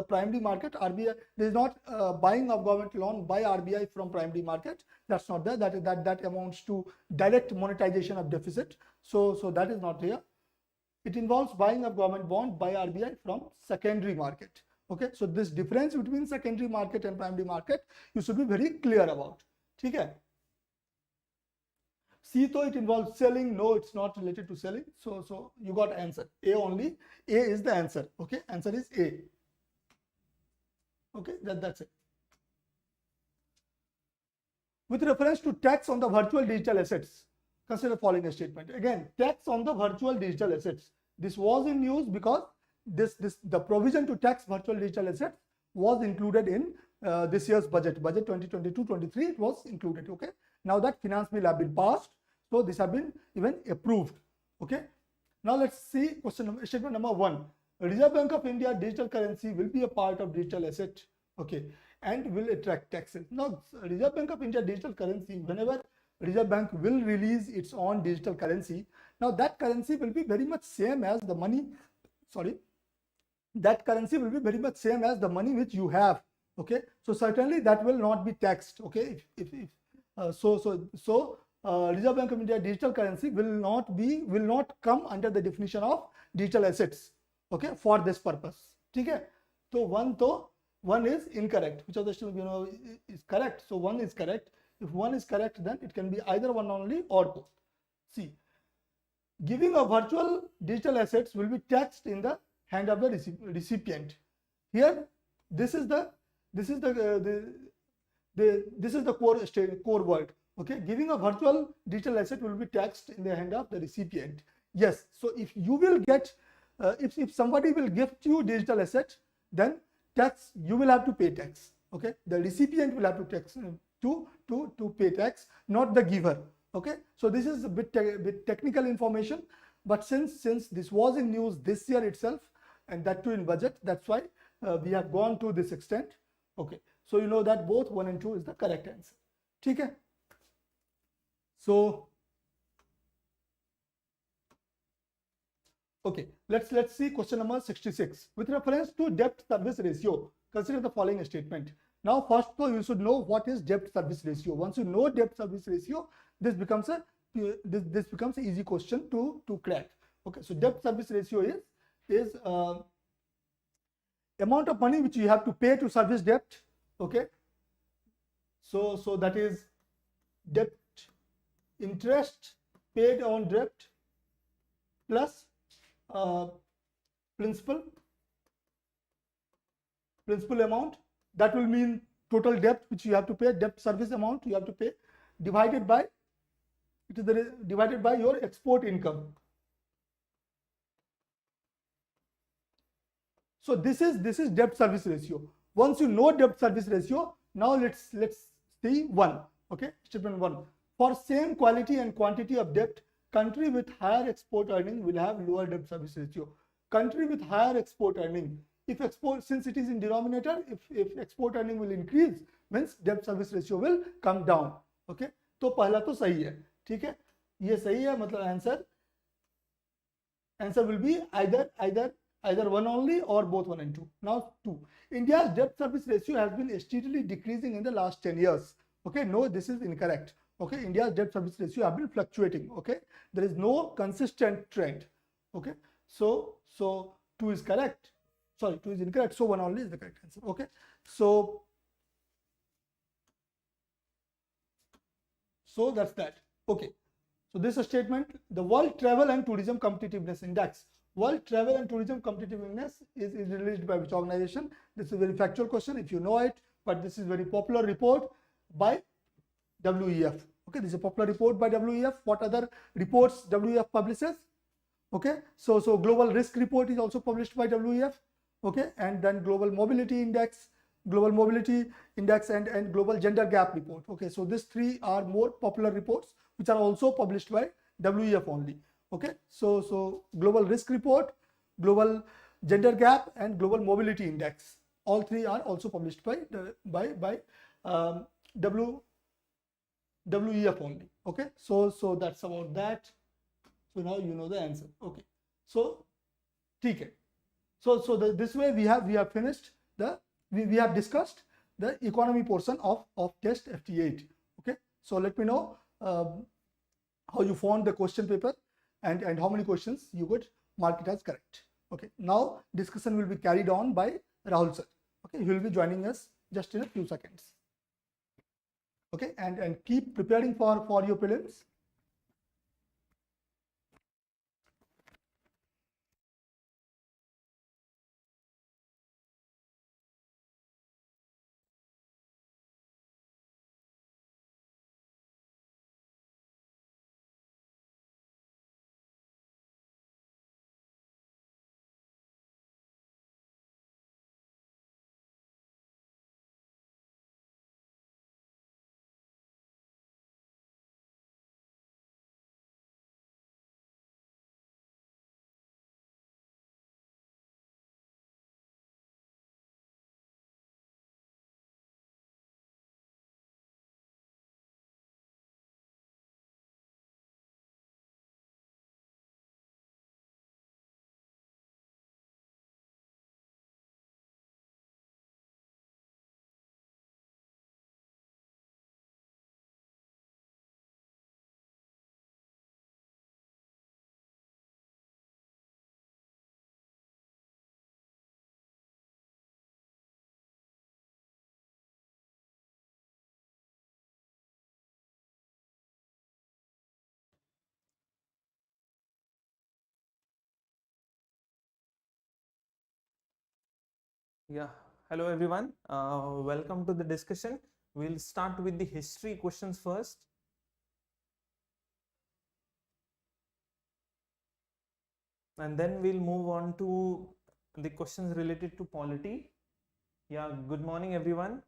Speaker 1: primary market. RBI, there is not buying of government loan by RBI from primary market. That's not there. That amounts to direct monetization of deficit. So that is not here. It involves buying of government bond by RBI from secondary market. Okay, so this difference between secondary market and primary market you should be very clear about. Okay. C, though it involves selling. No, it's not related to selling. So you got answer A only. A is the answer. Okay, answer is A. Okay, that's it. With reference to tax on the virtual digital assets, consider the following statement. Again, tax on the virtual digital assets. This was in news because the provision to tax virtual digital assets was included in this year's budget 2022-23. It was included. Okay. Now that finance bill have been passed, so this have been even approved. Okay. Now let's see statement number 1. Reserve Bank of India digital currency will be a part of digital asset. Okay, and will attract taxes. Now Reserve Bank of India digital currency, whenever Reserve Bank will release its own digital currency, now that currency will be very much same as the money. That currency will be very much same as the money which you have. Okay, so certainly that will not be taxed. Okay, Reserve Bank of India digital currency will not come under the definition of digital assets. Okay, for this purpose. Okay, so one is incorrect. Which of the is correct? So 1 is correct. If 1 is correct, then it can be either 1 only or both. See, giving of virtual digital assets will be taxed in the hand of the recipient. Here, this is the this is the core word. Okay, giving a virtual digital asset will be taxed in the hand of the recipient. Yes, so if you will get, if somebody will gift you digital asset, then tax, you will have to pay tax. Okay, the recipient will have to tax, to pay tax, not the giver. Okay, so this is a bit technical information, but since this was in news this year itself, and that too in budget, that's why we have gone to this extent. Okay, so you know that both 1 and 2 is the correct answer. Okay, so okay, let's see question number 66. With reference to debt service ratio, consider the following statement. Now first of all, you should know what is debt service ratio. Once you know debt service ratio, this becomes a this becomes an easy question to crack. Okay, so debt service ratio is amount of money which you have to pay to service debt. Okay, so that is debt interest paid on debt plus principal amount. That will mean total debt which you have to pay, debt service amount you have to pay, divided by, it is divided by your export income. So this is debt service ratio. Once you know debt service ratio, now let's see one. Okay, statement 1. For same quality and quantity of debt, country with higher export earning will have lower debt service ratio. Country with higher export earning, if export, since it is in denominator, if export earning will increase, means debt service ratio will come down. Okay, तो पहला तो सही है. ठीक है, ये सही है, मतलब answer will be either one only or both 1 and 2. Now 2. India's debt service ratio has been steadily decreasing in the last 10 years. Okay, no, this is incorrect. Okay, India's debt service ratio have been fluctuating. Okay, there is no consistent trend. Okay, so 2 is correct. Sorry, 2 is incorrect. So 1 only is the correct answer. Okay, so that's that. Okay, so this statement, the World Travel and Tourism Competitiveness Index. World Travel and Tourism Competitiveness is released by which organization? This is a very factual question if you know it, but this is very popular report by WEF. Okay, this is a popular report by WEF. What other reports WEF publishes? Okay, so Global Risk Report is also published by WEF. Okay, and then Global Mobility Index, and Global Gender Gap Report. Okay, so these 3 are more popular reports which are also published by WEF only. Okay, so Global Risk Report, Global Gender Gap, and Global Mobility Index, all 3 are also published by WEF only. Okay, so that's about that. So now you know the answer. Okay, so ठीक है. So this way we have finished we have discussed the economy portion of test FT8. Okay, so let me know how you found the question paper and how many questions you could mark it as correct. Okay, now discussion will be carried on by Rahul sir. Okay, he will be joining us just in a few seconds. Okay, and keep preparing for your prelims.
Speaker 2: Yeah, hello everyone. Welcome to the discussion. We'll start with the history questions first. And then we'll move on to the questions related to polity. Yeah, good morning everyone.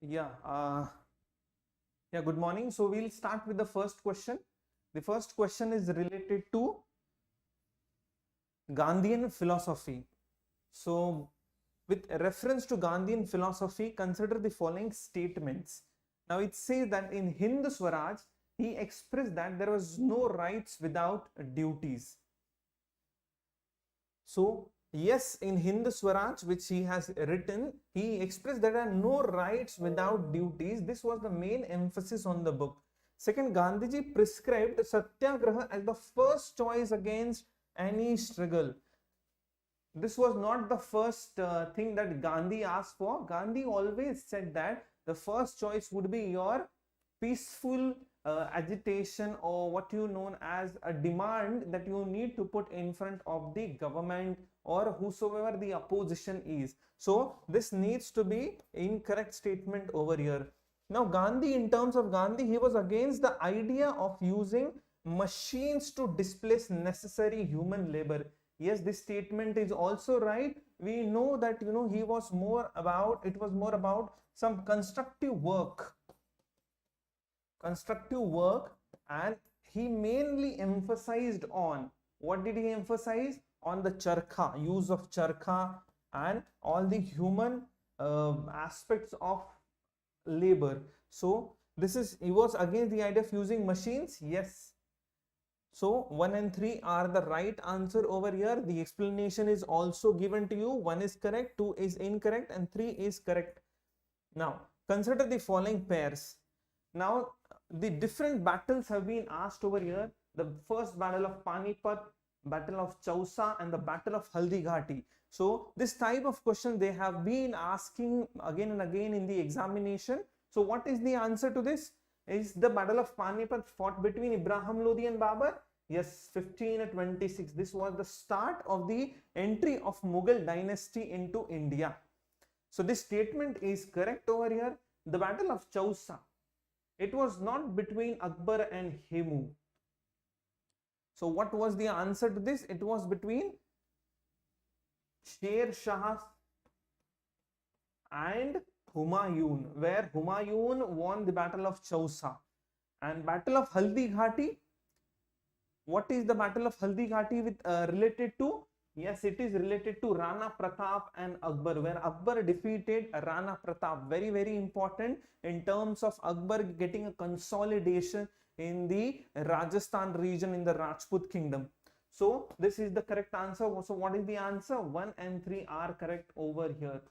Speaker 2: Yeah, good morning. So we'll start with the first question. The first question is related to Gandhian philosophy. So with reference to Gandhian philosophy, consider the following statements. Now it says that in Hind Swaraj, he expressed that there was no rights without duties. So yes, in Hind Swaraj, which he has written, he expressed there are no rights without duties. This was the main emphasis on the book. Second, Gandhiji prescribed Satyagraha as the first choice against any struggle. This was not the first thing that Gandhi asked for. Gandhi always said that the first choice would be your peaceful agitation, or what you known as a demand that you need to put in front of the government or whosoever the opposition is. So this needs to be incorrect statement over here. Now Gandhi, in terms of Gandhi, he was against the idea of using machines to displace necessary human labor. Yes, this statement is also right. We know that he was more about, it was more about some constructive work, and he mainly emphasized on, what did he emphasize? On the charkha, use of charkha, and all the human aspects of labor. So this is, he was against the idea of using machines. Yes. So 1 and 3 are the right answer over here. The explanation is also given to you. 1 is correct, 2 is incorrect, and 3 is correct. Now consider the following pairs. Now the different battles have been asked over here. The first battle of Panipat, battle of Chausa, and the battle of Haldighati. So this type of question they have been asking again and again in the examination. So what is the answer to this? Is the battle of Panipat fought between Ibrahim Lodi and Babur? Yes, 1526. This was the start of the entry of Mughal dynasty into India. So this statement is correct over here. The battle of Chausa, it was not between Akbar and Hemu. So what was the answer to this? It was between Sher Shah and Humayun, where Humayun won the battle of Chausa. And battle of Haldighati, what is the battle of Haldighati with related to? Yes, it is related to Rana Pratap and Akbar, where Akbar defeated Rana Pratap. Very, very important in terms of Akbar getting a consolidation in the Rajasthan region in the Rajput kingdom. So this is the correct answer. So what is the answer? 1 and 3 are correct over here.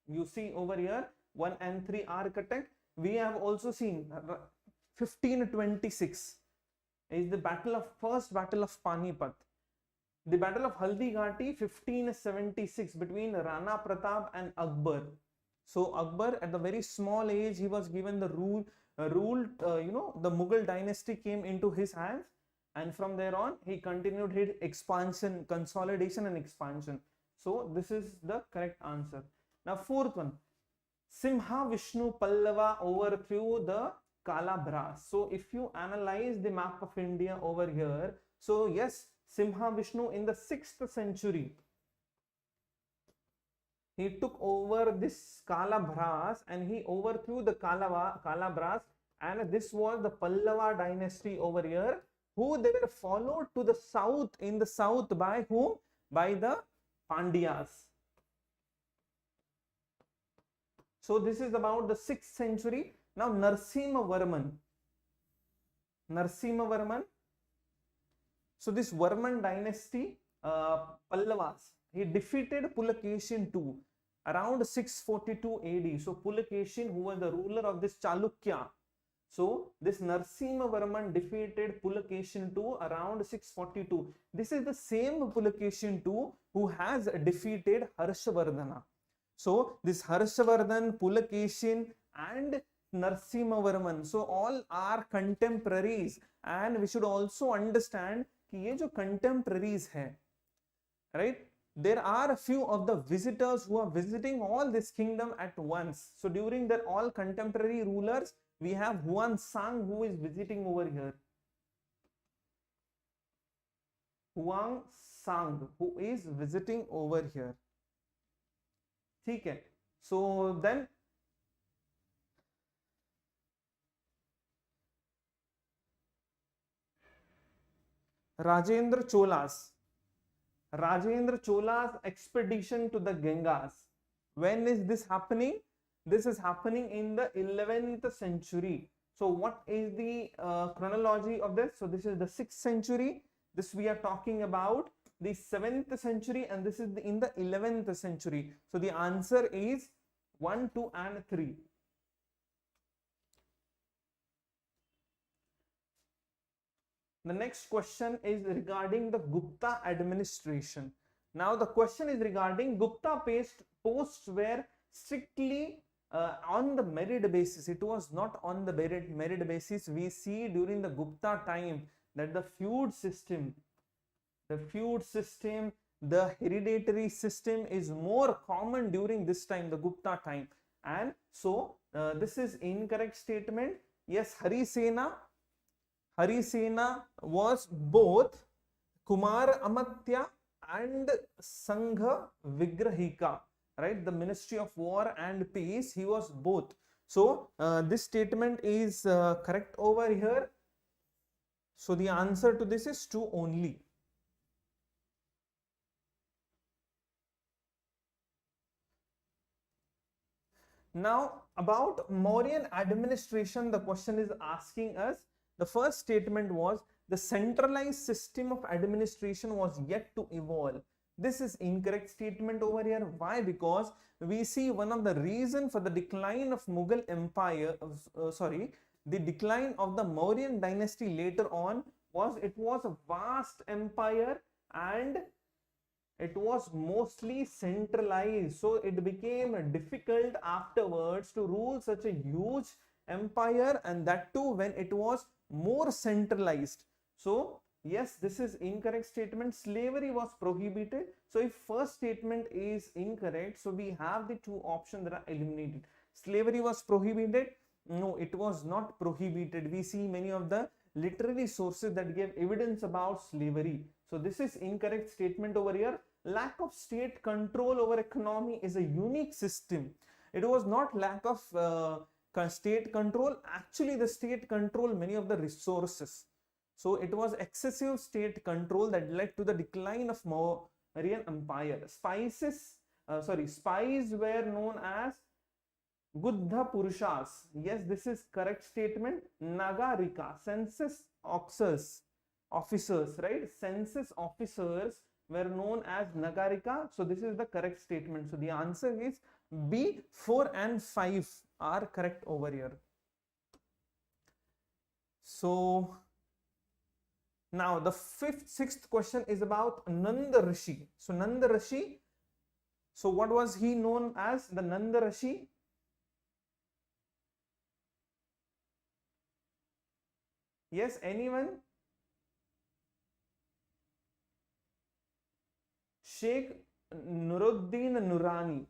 Speaker 2: You see over here, 1 and 3 are correct. We have also seen 1526 is the first battle of Panipat. The battle of Haldighati, 1576, between Rana Pratap and Akbar. So Akbar, at the very small age, he was given the the Mughal dynasty came into his hands, and from there on he continued his expansion, consolidation and expansion. So this is the correct answer. Now fourth one, Simha Vishnu Pallava overthrew the Kalabras. So if you analyze the map of India over here, so yes, Simha Vishnu in the 6th century, he took over this Kalabras and he overthrew the Kalabras, and this was the Pallava dynasty over here, who they were followed to the south, in the south by whom? By the Pandyas. So this is about the 6th century. Now Narsimha Varman. So this Varman dynasty, Pallavas, he defeated Pulakeshin II around 642 AD. So Pulakeshin, who was the ruler of this Chalukya, So this Narsimhavarman defeated Pulakeshin II around 642. This is the same Pulakeshin II who has defeated Harshavardhana. So this Harshavardhan, Pulakeshin and Narsimhavarman, so all are contemporaries, and we should also understand कि ये जो contemporaries हैं, right? There are a few of the visitors who are visiting all this kingdom at once. So during their all contemporary rulers, we have Huan Sang who is visiting over here. Huang Sang who is visiting over here. ठीक है. So then Rajendra Chola's expedition to the Gangas. When is this happening? This is happening in the 11th century. So what is the chronology of this? So this is the 6th century. This we are talking about the 7th century, and this is in the 11th century. So the answer is 1, 2 and 3. The next question is regarding the Gupta administration. Now the question is regarding Gupta posts were strictly on the merit basis. It was not on the merit basis. We see during the Gupta time that the feud system, the hereditary system is more common during this time, the Gupta time. And so this is incorrect statement. Yes, Harisena was both Kumar Amatya and Sangha Vigrahika, right? The Ministry of War and Peace, he was both. So this statement is correct over here. So the answer to this is 2 only. Now about Mauryan administration, the question is asking us. The first statement was the centralized system of administration was yet to evolve. This is incorrect statement over here. Why? Because we see one of the reason for the decline of Mughal Empire, the decline of the Mauryan dynasty later on was it was a vast empire and it was mostly centralized. So it became difficult afterwards to rule such a huge empire, and that too when it was more centralized. So yes, this is incorrect statement. Slavery was prohibited. So if first statement is incorrect, so we have the 2 options that are eliminated. Slavery was prohibited. No, it was not prohibited. We see many of the literary sources that give evidence about slavery. So this is incorrect statement over here. Lack of state control over economy is a unique system. It was not lack of state control. Actually the state control many of the resources. So it was excessive state control that led to the decline of Mauryan Empire. Spies were known as Guddha Purushas. Yes, this is correct statement. Nagarika, census officers, right? Census officers were known as Nagarika. So this is the correct statement. So the answer is B. 4 and 5 are correct over here. So now the 6th question is about Nanda Rishi. So Nanda Rishi, so what was he known as? The Nanda Rishi. Yes, anyone? Sheikh Nuruddin Nurani.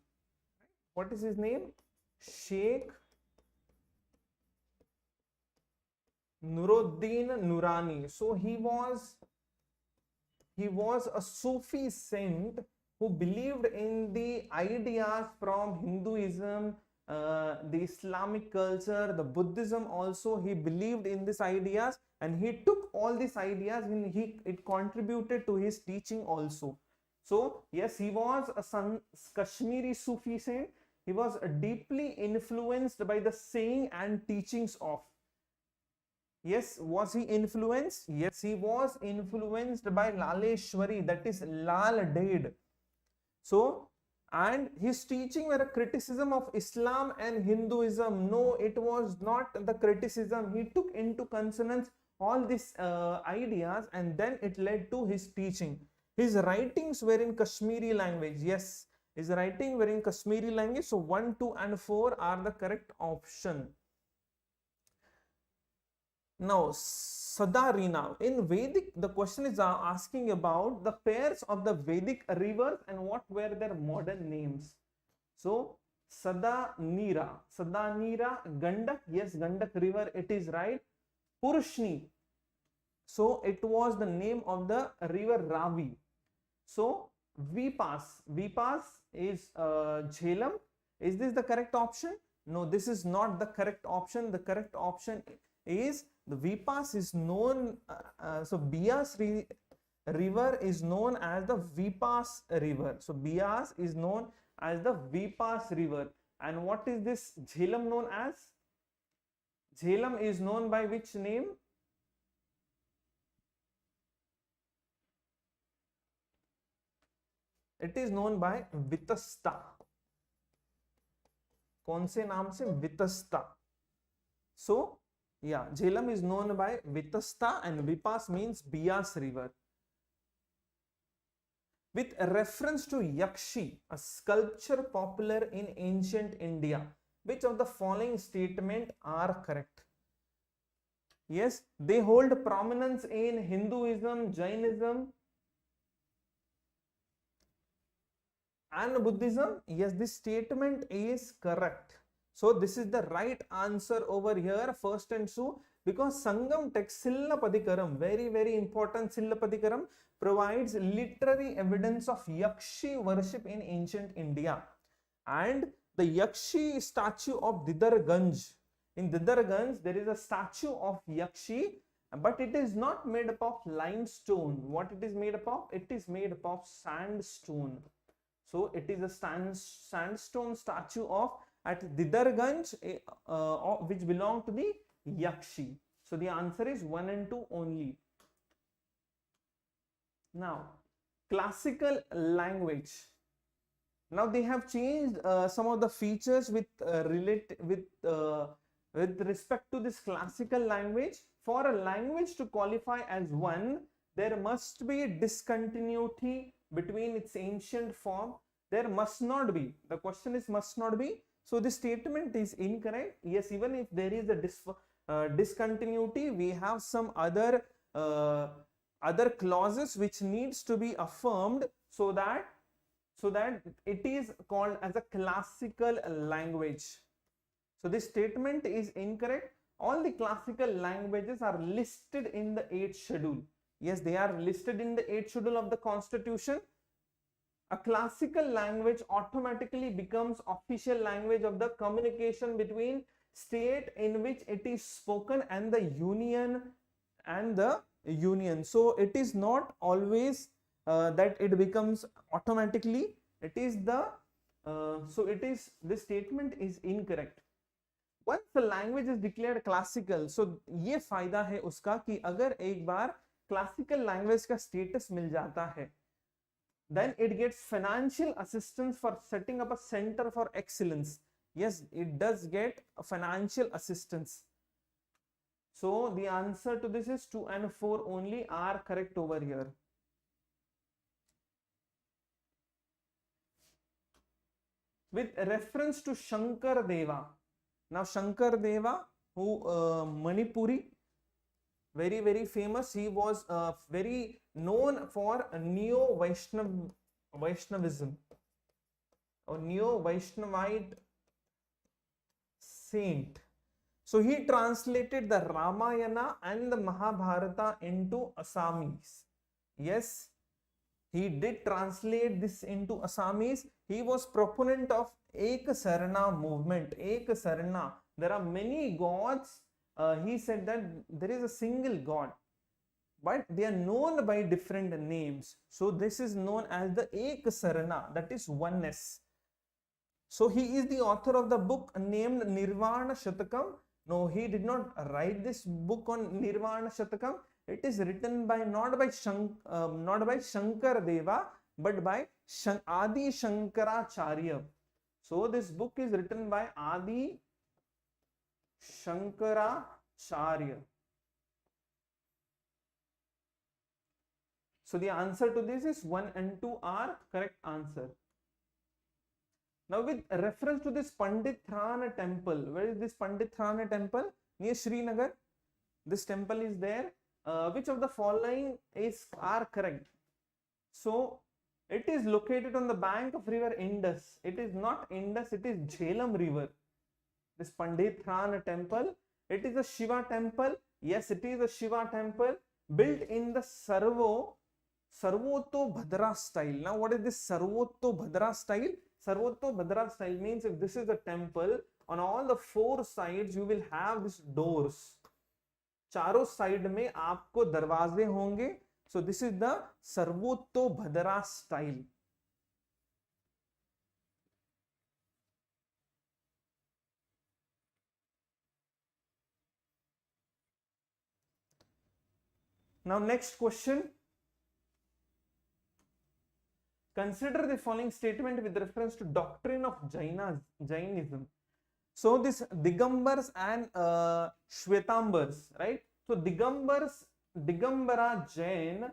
Speaker 2: What is his name? Sheikh Nuruddin Nurani. So he was a Sufi saint who believed in the ideas from Hinduism, the Islamic culture, the Buddhism also. He believed in these ideas and he took all these ideas and it contributed to his teaching also. So yes, he was a Kashmiri Sufi saint. He was deeply influenced by the saying and teachings of. Yes, was he influenced? Yes, he was influenced by Laleshwari, that is Lal Ded. So And his teaching were a criticism of Islam and Hinduism. No, it was not the criticism. He took into consonance all these ideas, and then it led to his teaching. His writings were in Kashmiri language. Yes, his writing were in Kashmiri language. So 1, 2 and 4 are the correct option. Now, Sadarina, in Vedic, the question is asking about the pairs of the Vedic rivers and what were their modern names. So, Sadanira, Gandak, yes, Gandak river, it is right. Purushni, so it was the name of the river Ravi. So, Vipas is Jhelum. Is this the correct option? No, this is not the correct option. The correct option is the Vipas is known, so Bias river is known as the Vipas river. So Bias is known as the Vipas river. And what is this Jhelum known as? Jhelum is known by which name? It is known by Vitasta. कौन से नाम से? Vitasta. So yeah, Jhelum is known by Vitasta and Vipas means Bias river. With reference to Yakshi, a sculpture popular in ancient India, which of the following statement are correct? Yes, they hold prominence in Hinduism, Jainism and Buddhism. Yes, this statement is correct. So this is the right answer over here, first and two, because Sangam text Sillapadikaram, very important, Sillapadikaram provides literary evidence of Yakshi worship in ancient India. And the Yakshi statue of Didarganj, in Didarganj there is a statue of Yakshi, but it is not made up of limestone. What it is made up of? It is made up of sandstone. So it is a sandstone statue of at Didarganj, which belong to the Yakshi. So the answer is 1 and 2 only. Now, classical language. Now they have changed some of the features with respect to this classical language. For a language to qualify as one, there must be discontinuity between its ancient form. There must not be. The question is must not be. So this statement is incorrect. Yes, even if there is a discontinuity, we have some other clauses which needs to be affirmed so that it is called as a classical language. So this statement is incorrect. All the classical languages are listed in the 8th schedule. Yes, they are listed in the 8th schedule of the Constitution. A classical language automatically becomes official language of the communication between state in which it is spoken and the union So it is not always that it becomes automatically. It is this statement is incorrect. Once the language is declared classical, so ये फायदा है उसका कि अगर एक बार classical language का status मिल जाता है, then it gets financial assistance for setting up a center for excellence. Yes, it does get a financial assistance. So the answer to this is 2 and 4 only are correct over here. With reference to Shankar Deva. Now Shankar Deva, who Manipuri, very famous. He was very known for Vaishnavism or Neo-Vaishnavite saint. So he translated the Ramayana and the Mahabharata into Assamese. Yes, he did translate this into Assamese. He was proponent of Ek Sarana movement. Ek Sarana. There are many gods. He said that there is a single God, but they are known by different names. So this is known as the Ek Sarana, that is oneness. So he is the author of the book named Nirvana Shatakam. No, he did not write this book on Nirvana Shatakam. It is written by not by Shankar Deva, but by Adi Shankaracharya. So this book is written by Adi Shankaracharya. So the answer to this is 1 and 2 are correct answer. Now with reference to this Pandithrana temple, where is this Pandithrana temple? Near Srinagar. This temple is there. Which of the following are correct? So it is located on the bank of river Indus. It is not Indus, it is Jhelum river. This Pandithrana temple, it is a Shiva temple. Yes, it is a Shiva temple built in the Sarvotto Bhadra style. Now what is this Sarvotto Bhadra style? Sarvotto Bhadra style means if this is a temple, on all the 4 sides you will have these doors. चारों side में आपको दरवाजे होंगे. So this is the Sarvotto Bhadra style. Now next question. Consider the following statement with reference to doctrine of Jainism. So this Digambars and Shvetambars, right? So Digambara Jain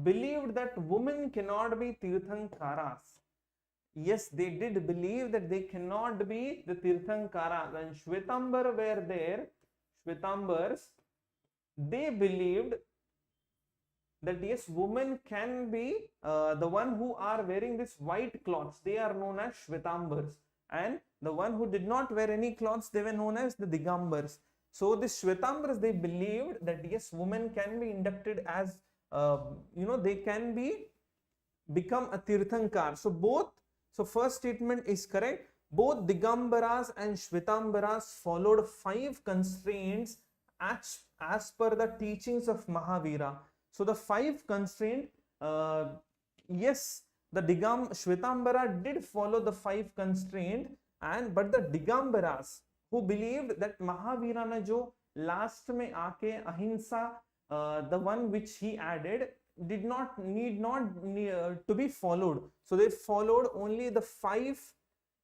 Speaker 2: believed that women cannot be Tirthankaras. Yes, they did believe that they cannot be the Tirthankaras. And Shvetambar were there. Shvetambars, they believed that yes, women can be the one who are wearing this white cloths. They are known as Shvetambars. And the one who did not wear any clothes, they were known as the Digambars. So the Shvetambars, they believed that yes, women can be inducted as, they can become a Tirthankar. So first statement is correct. Both Digambaras and Shvetambaras followed 5 constraints as per the teachings of Mahavira. So the 5 constraints, yes, the Shvetambara did follow the 5 constraints, but the Digambaras who believed that Mahavira ne jo last mein aake ahimsa, the one which he added, need not to be followed. So they followed only the 5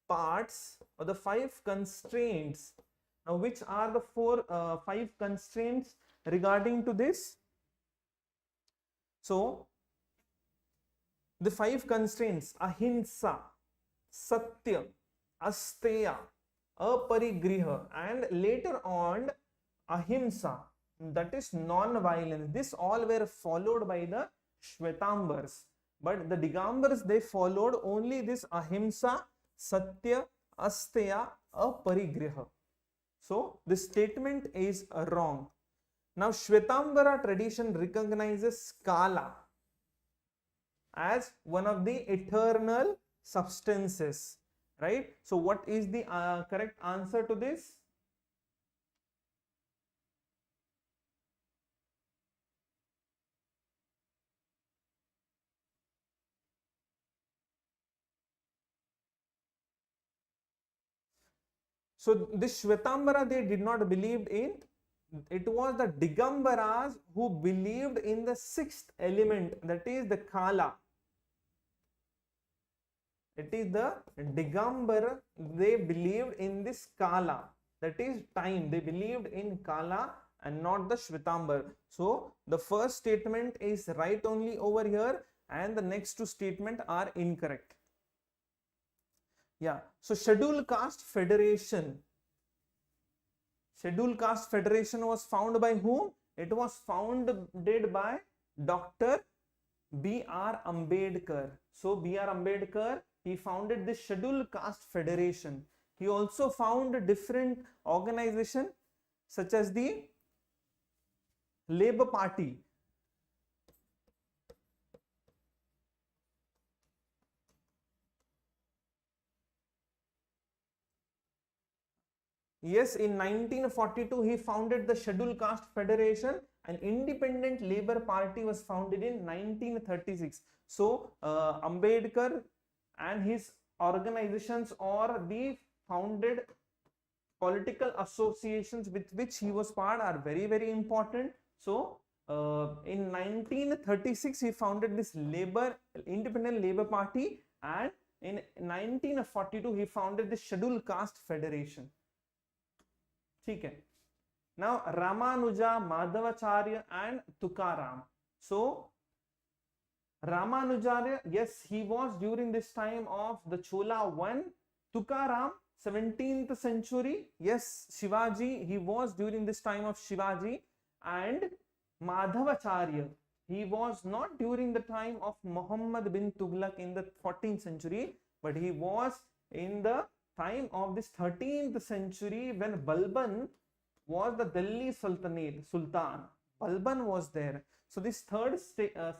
Speaker 2: parts or the 5 constraints. Now which are the 5 constraints regarding to this? So the 5 constraints: ahimsa, satya, asteya, aparigriha, and later on ahimsa, that is non-violence. This all were followed by the Shvetambars, but the Digambars, they followed only this ahimsa, satya, asteya, aparigriha. So this statement is wrong. Now Shvetambara tradition recognizes Kala as one of the eternal substances, right? So what is the correct answer to this? So this Shvetambara, they did not believe in. It was the Digambaras who believed in the 6th element, that is the Kala. It is the Digambara, they believed in this Kala, that is time. They believed in Kala and not the Shvetambar. So the first statement is right only over here, and the next 2 statements are incorrect. Yeah, so Scheduled Caste Federation. Scheduled Caste Federation was founded by whom? It was founded by Dr. B.R. Ambedkar. So B.R. Ambedkar, he founded this Scheduled Caste Federation. He also founded different organizations such as the Labour Party. Yes, in 1942 he founded the Scheduled Caste Federation, and Independent Labour Party was founded in 1936. So Ambedkar and his organizations or the founded political associations with which he was part are very, very important. So in 1936 he founded this Independent Labour Party, and in 1942 he founded the Scheduled Caste Federation. Okay. Now Ramanuja, Madhavacharya and Tukaram. So Ramanujacharya, yes, he was during this time of the Chola I. Tukaram, 17th century, yes, Shivaji, he was during this time of Shivaji. And Madhavacharya, he was not during the time of Muhammad bin Tughlaq in the 14th century, but he was in the time of this 13th century when Balban was the Delhi Sultan. Balban was there. So this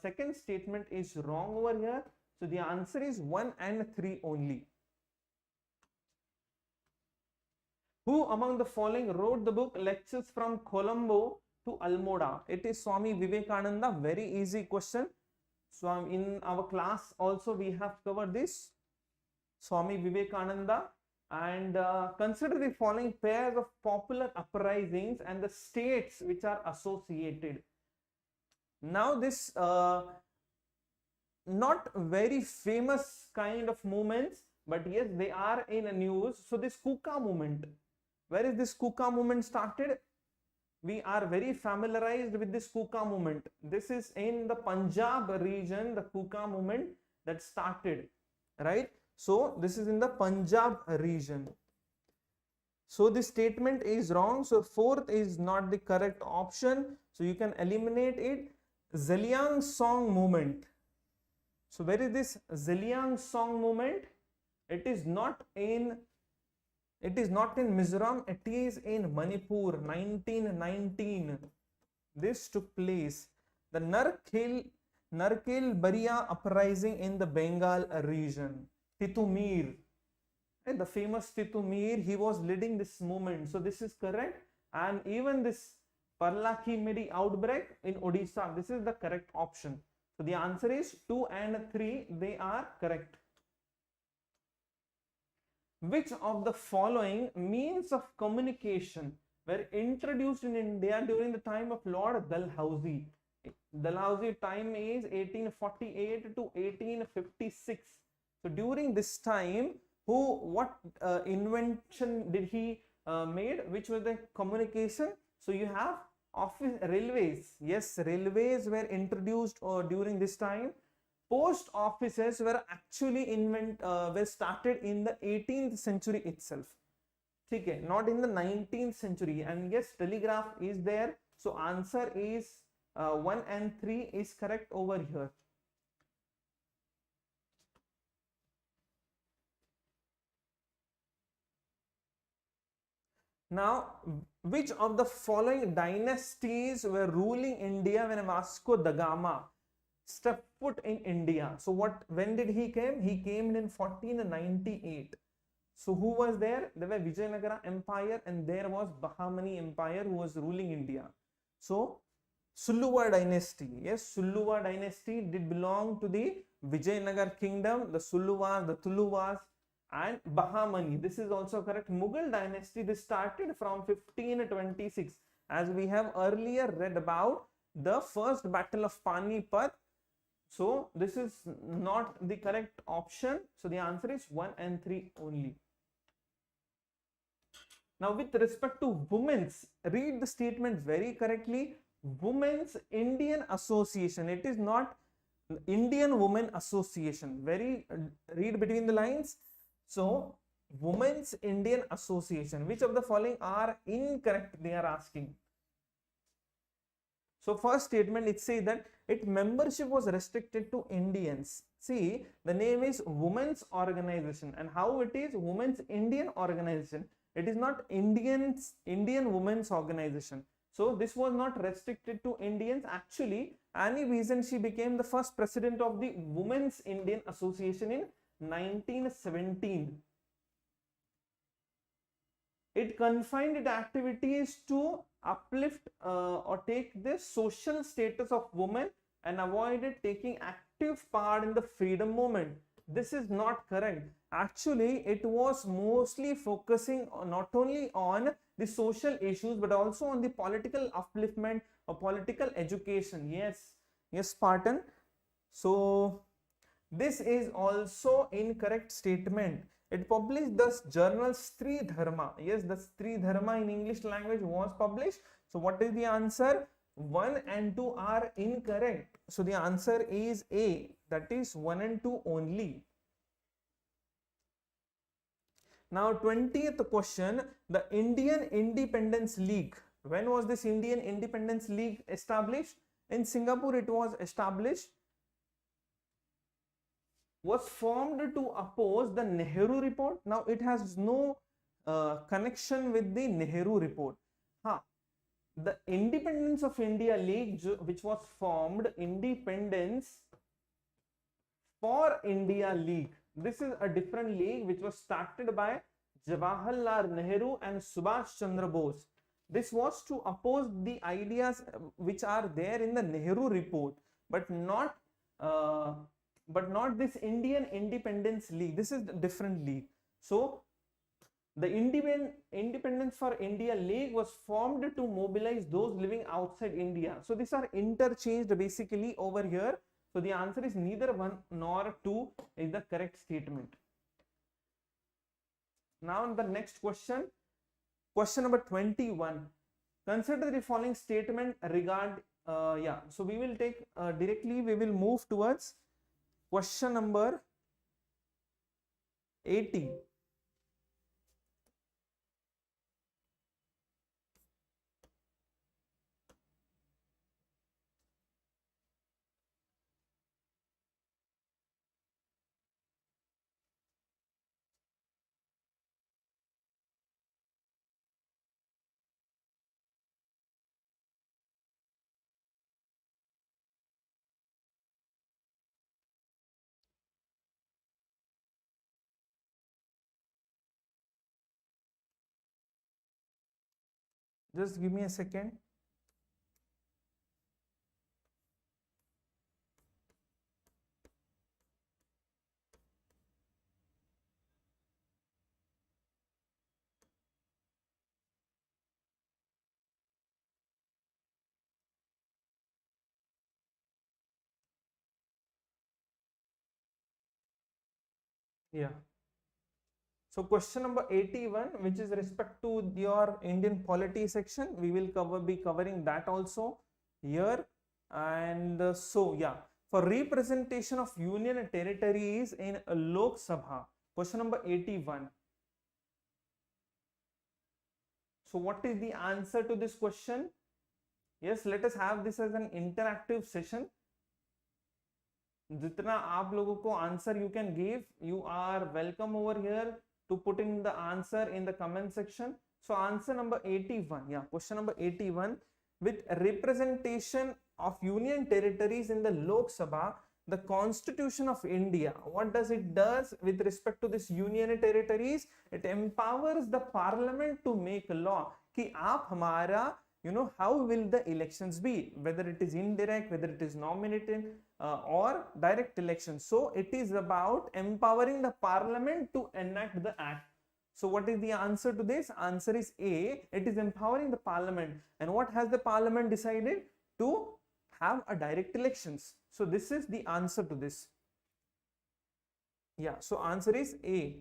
Speaker 2: second statement is wrong over here. So the answer is 1 and 3 only. Who among the following wrote the book Lectures from Colombo to Almoda? It is Swami Vivekananda. Very easy question. So in our class also we have covered this. Swami Vivekananda. And consider the following pairs of popular uprisings and the states which are associated. Now this not very famous kind of movements, but yes, they are in a news. So this Kuka movement, where is this Kuka movement started? We are very familiarized with this Kuka movement. This is in the Punjab region, the Kuka movement that started, right? So this is in the Punjab region. So this statement is wrong. So fourth is not the correct option. So you can eliminate it. Zeliang Song movement. So where is this Zeliang Song movement? It is not in Mizoram. It is in Manipur. 1919. This took place. The Narkel Baria uprising in the Bengal region. Titumir, the famous Titumir, he was leading this movement. So this is correct. And even this Parlaki Medi outbreak in Odisha, this is the correct option. So the answer is 2 and 3, they are correct. Which of the following means of communication were introduced in India during the time of Lord Dalhousie? Dalhousie time is 1848 to 1856. So during this time, what invention did he made? Which was the communication? So you have railways. Yes, railways were introduced during this time. Post offices were actually were started in the 18th century itself. Okay, not in the 19th century. And yes, telegraph is there. So answer is 1 and 3 is correct over here. Now, which of the following dynasties were ruling India when Vasco da Gama stepped foot in India? So when did he came? He came in 1498. So who was there? There were Vijayanagara Empire and there was Bahamani Empire who was ruling India. So Suluva dynasty. Yes, Suluva dynasty did belong to the Vijayanagar kingdom, the Suluvas, the Tuluvas, and Bahamani. This is also correct. Mughal dynasty, this started from 1526. As we have earlier read about the first battle of Panipat. So this is not the correct option. So the answer is 1 and 3 only. Now with respect to women's, read the statement very correctly. Women's Indian Association. It is not Indian Women Association. Read between the lines. So, Women's Indian Association. Which of the following are incorrect? They are asking. So, first statement, it says that its membership was restricted to Indians. See, the name is Women's Organization. And how it is? Women's Indian Organization. It is not Indian Women's Organization. So, this was not restricted to Indians. Actually, Annie Besant, she became the first president of the Women's Indian Association in 1917. It confined its activities to uplift or take the social status of women and avoided taking active part in the freedom movement. this is not correct. Actually, it was mostly focusing not only on the social issues but also on the political upliftment or political education. Yes, yes, Spartan. So this is also incorrect statement. It published the journal Stri Dharma. Yes, the Stri Dharma in English language was published. So what is the answer? 1 and 2 are incorrect. So the answer is A, that is 1 and 2 only. Now 20th question, the Indian Independence League. When was this Indian Independence League established? In Singapore it was established. Was formed to oppose the Nehru report. Now it has no connection with the Nehru report. The Independence of India League, which was formed, Independence for India League. This is a different league which was started by Jawaharlal Nehru and Subhash Chandra Bose. This was to oppose the ideas which are there in the Nehru report, but not this Indian Independence League. This is a different league. So the Independence for India League was formed to mobilize those living outside India. So these are interchanged basically over here. So the answer is neither 1 nor 2 is the correct statement. Now the next question, question number 21. Consider the following statement regard, so we will take directly, we will move towards question number 80. Just give me a second. Yeah. So question number 81, which is respect to your Indian polity section, we will be covering that also here. And for representation of union territories in Lok Sabha, question number 81. So what is the answer to this question? Yes, let us have this as an interactive session. जितना आप लोगों को answer you can give, you are welcome over here to put in the answer in the comment section. So answer number 81, question number 81, with representation of union territories in the Lok Sabha, the Constitution of India, what does it does with respect to this union territories? It empowers the parliament to make a law कि आप हमारा how will the elections be, whether it is indirect, whether it is nominated or direct election. So it is about empowering the parliament to enact the act. So what is the answer to this? Answer is A, it is empowering the parliament. And what has the parliament decided? To have a direct elections. So this is the answer to this. So answer is A.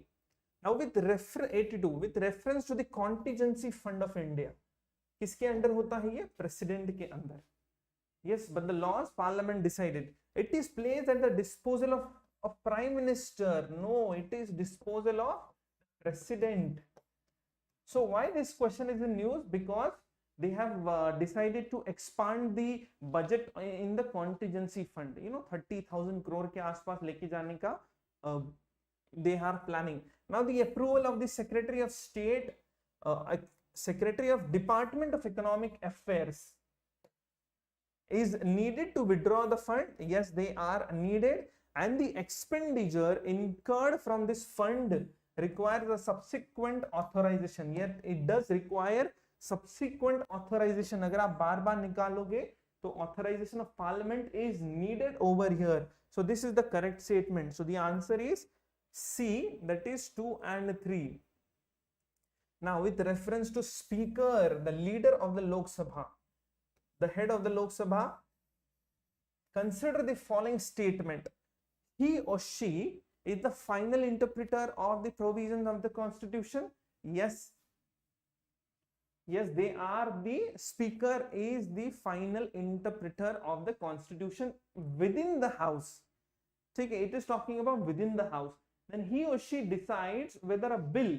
Speaker 2: Now with reference 82, with reference to the contingency fund of India, किसके under होता है ये? President के अंदर. Yes, but the laws parliament decided. It is placed at the disposal of prime minister. No, it is disposal of president. So why this question is in news? Because they have decided to expand the budget in the contingency fund. 30,000 crore के आसपास लेके जाने का they are planning. Now the approval of the Secretary of State, Secretary of Department of Economic Affairs is needed to withdraw the fund. Yes, they are needed, and the expenditure incurred from this fund requires a subsequent authorization. Yet it does require subsequent authorization. अगर आप बार बार निकालोगे So authorization of parliament is needed over here. So this is the correct statement. So the answer is C, that is 2 and 3. Now with reference to speaker, the leader of the Lok Sabha, the head of the Lok Sabha, consider the following statement. He or she is the final interpreter of the provisions of the constitution. Yes. Yes, they are. The speaker is the final interpreter of the constitution within the house. Okay, it is talking about within the house. Then he or she decides whether a bill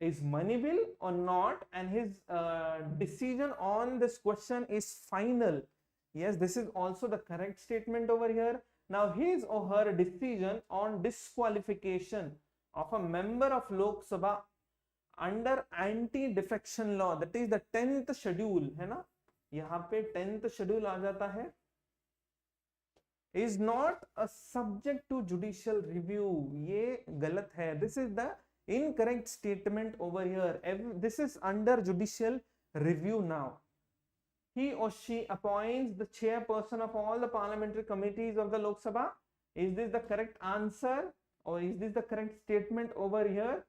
Speaker 2: is money bill or not, and his decision on this question is final. Yes, this is also the correct statement over here. Now his or her decision on disqualification of a member of Lok Sabha under anti defection law, that is the 10th schedule, है ना, यहाँ पे 10th schedule आ जाता है, is not a subject to judicial review. ये गलत है. This is the incorrect statement over here. This is under judicial review now. He or she appoints the chairperson of all the parliamentary committees of the Lok Sabha. Is this the correct answer, or is this the correct statement over here?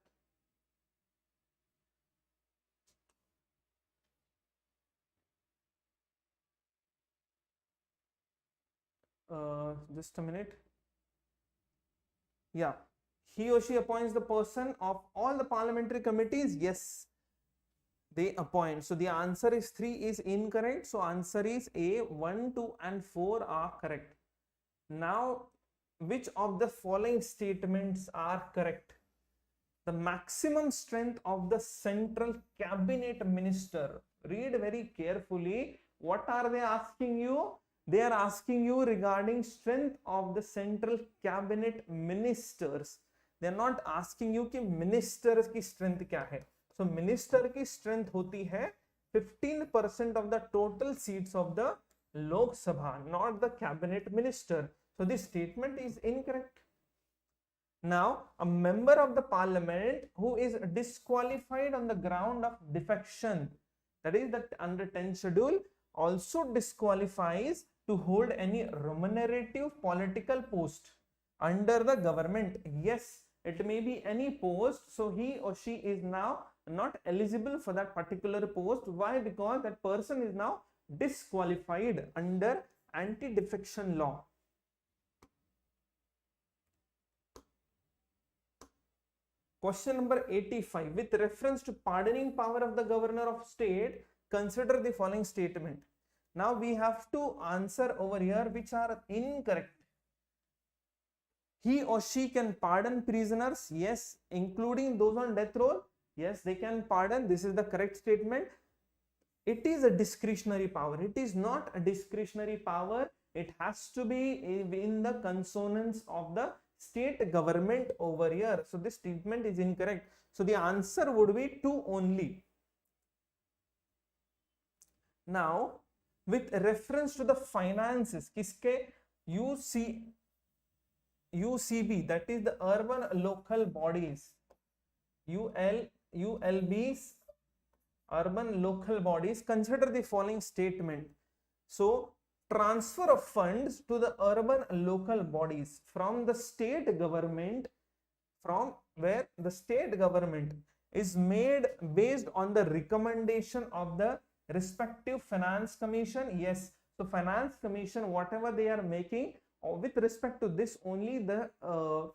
Speaker 2: Just a minute. Yeah, he or she appoints the person of all the parliamentary committees. Yes, they appoint. So the answer is 3 is incorrect. So answer is A. 1, 2 and 4 are correct. Now which of the following statements are correct? The maximum strength of the central cabinet minister. Read very carefully. What are they asking you? They are asking you regarding strength of the central cabinet ministers. They are not asking you कि ministers की strength क्या है. So minister की strength होती है 15% of the total seats of the Lok Sabha, not the cabinet minister. So this statement is incorrect. Now a member of the parliament who is disqualified on the ground of defection, that is that under 10th schedule, also disqualifies to hold any remunerative political post under the government. Yes, it may be any post. So he or she is now not eligible for that particular post. Why? Because that person is now disqualified under anti-defection law. Question number 85. With reference to pardoning power of the governor of state, consider the following statement. Now we have to answer over here which are incorrect. He or she can pardon prisoners. Yes, including those on death row. Yes, they can pardon. This is the correct statement. It is a discretionary power. It is not a discretionary power. It has to be in the consonance of the state government over here. So this statement is incorrect. So the answer would be 2 only. Now with reference to the finances, किसके UCB, that is the urban local bodies, ULBs, urban local bodies, consider the following statement. So transfer of funds to the urban local bodies from the state government, from where the state government is made based on the recommendation of the respective finance commission. Yes, so finance commission, whatever they are making, with respect to this only the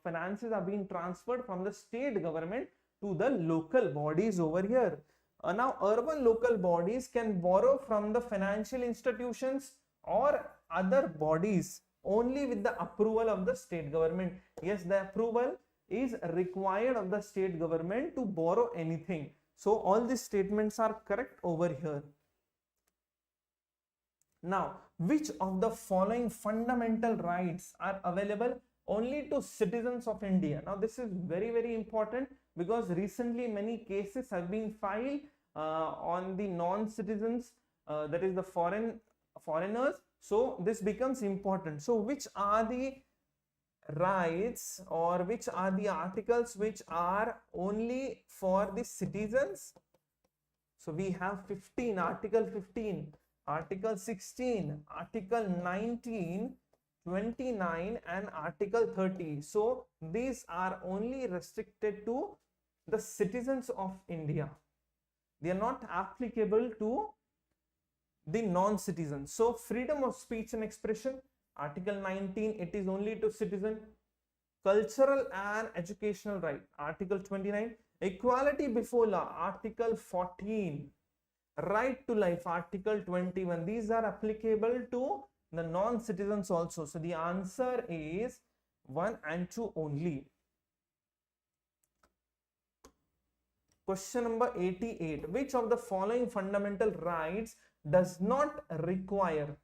Speaker 2: finances are being transferred from the state government to the local bodies over here. Now urban local bodies can borrow from the financial institutions or other bodies only with the approval of the state government. Yes, the approval is required of the state government to borrow anything. So all these statements are correct over here. Now, which of the following fundamental rights are available only to citizens of India? Now, this is very, very important because recently many cases have been filed on the non-citizens, that is the foreigners. So this becomes important. So which are the rights or which are the articles which are only for the citizens? So we have 15, Article 15. Article 16, Article 19, 29 and Article 30. So these are only restricted to the citizens of India. They are not applicable to the non-citizens. So freedom of speech and expression, Article 19, it is only to citizen. Cultural and educational right, Article 29. Equality before law, Article 14. Right to life, Article 21. These are applicable to the non-citizens also. So the answer is 1 and 2 only. Question number 88. Which of the following fundamental rights does not require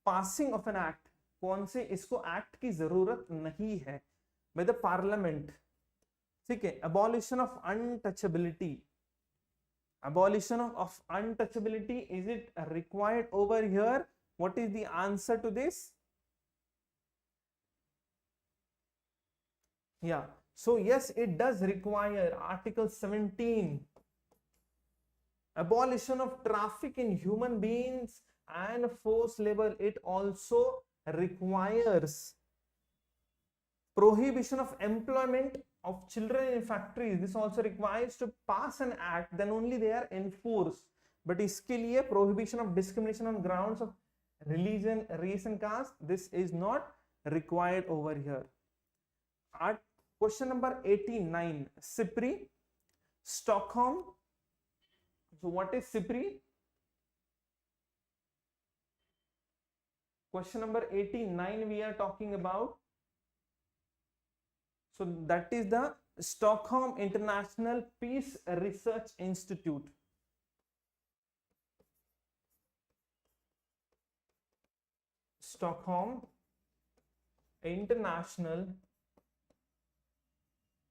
Speaker 2: passing of an act? कौन से इसको act की जरूरत नहीं है by the parliament? ठीक है, abolition of untouchability. Abolition of untouchability, is it required over here? What is the answer to this? Yeah, so yes, it does require. Article 17. Abolition of traffic in human beings and forced labor, it also requires. Prohibition of employment of children in factories, this also requires. To pass an act, then only they are enforced. But इसके लिए prohibition of discrimination on grounds of religion, race and caste, this is not required over here. Question number 89. CIPRI, Stockholm. So what is CIPRI? Question number 89 we are talking about. So that is the Stockholm International Peace Research Institute. Stockholm International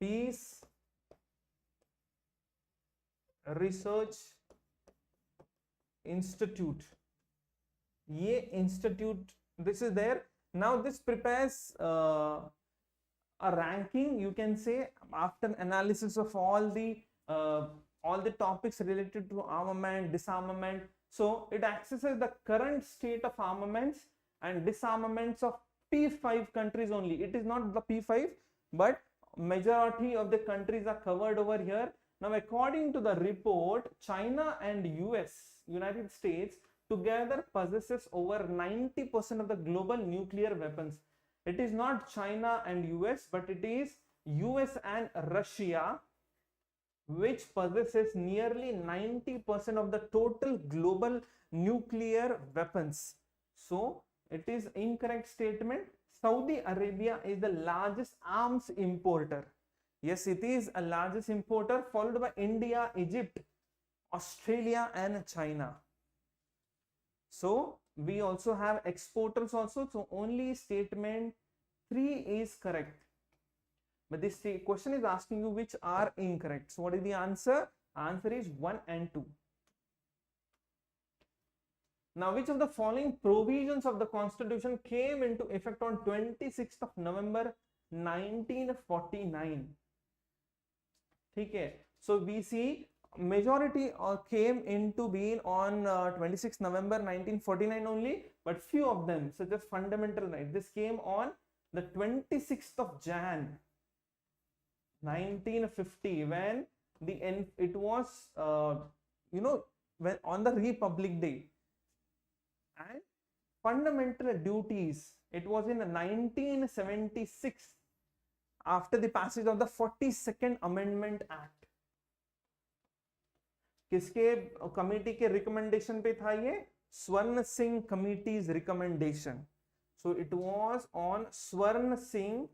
Speaker 2: Peace Research Institute. Ye institute, this is there. Now this prepares a ranking, you can say, after analysis of all the topics related to armament, disarmament. So it accesses the current state of armaments and disarmaments of P5 countries only. It is not the P5, but majority of the countries are covered over here. Now according to the report, China and United States together possesses over 90% of the global nuclear weapons. It is not China and US, but it is US and Russia, which possesses nearly 90% of the total global nuclear weapons. So it is incorrect statement. Saudi Arabia is the largest arms importer. Yes, it is a largest importer, followed by India, Egypt, Australia and China. So we also have exporters also. So only statement 3 is correct. But this question is asking you which are incorrect. So what is the answer? Answer is 1 and 2. Now, which of the following provisions of the Constitution came into effect on 26th of November 1949? Okay. So we see majority came into being on 26th November 1949 only, but few of them, such as fundamental right, this came on the 26th of Jan 1950, when it was when on the Republic Day. And fundamental duties, it was in 1976 after the passage of the 42nd Amendment Act. किसके committee के recommendation पे था ये? स्वर्ण Singh committees recommendation. So it was on Swarn Singh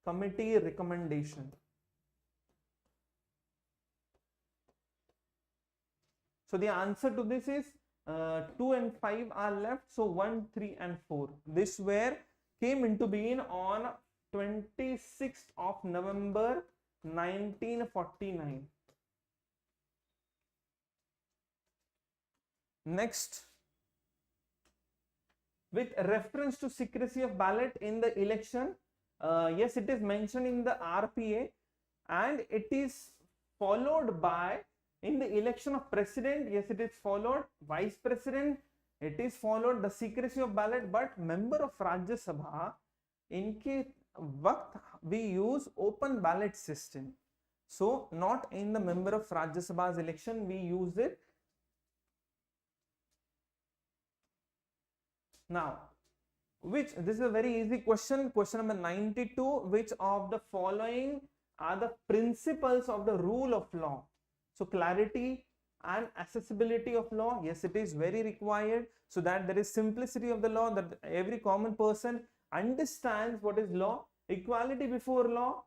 Speaker 2: committee recommendation. So the answer to this is 2 and 5 are left. So 1, 3 and 4. This came into being on 26th of November 1949. Next, with reference to secrecy of ballot in the election, yes, it is mentioned in the RPA, and it is followed by In the election of president, yes, it is followed. Vice president, it is followed. The secrecy of ballot, but member of Rajya Sabha, इनके वक्त we use open ballot system. So not in the member of Rajya Sabha's election we use it. Now, this is a very easy question. Question number 92. Which of the following are the principles of the rule of law? So clarity and accessibility of law, yes, it is very required, so that there is simplicity of the law, that every common person understands what is law. Equality before law,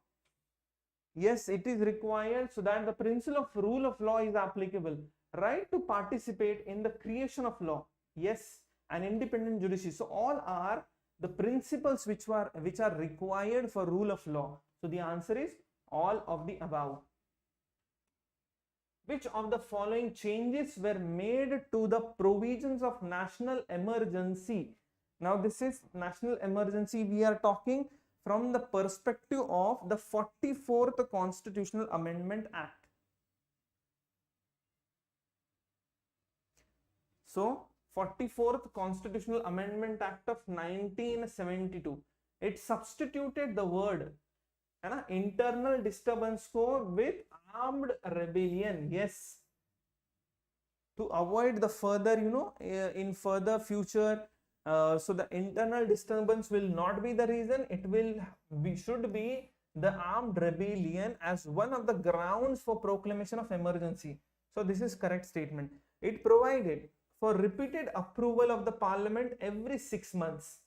Speaker 2: yes, it is required, so that the principle of rule of law is applicable. Right to participate in the creation of law, yes, and independent judiciary. So all are the principles which are required for rule of law. So the answer is all of the above. Which of the following changes were made to the provisions of national emergency? Now this is national emergency. We are talking from the perspective of the 44th Constitutional Amendment Act. So 44th Constitutional Amendment Act of 1972. It substituted the word internal disturbance को with armed rebellion. Yes, to avoid the further, in further future, so the internal disturbance will not be the reason. It should be the armed rebellion as one of the grounds for proclamation of emergency. So this is correct statement. It provided for repeated approval of the parliament every 6 months.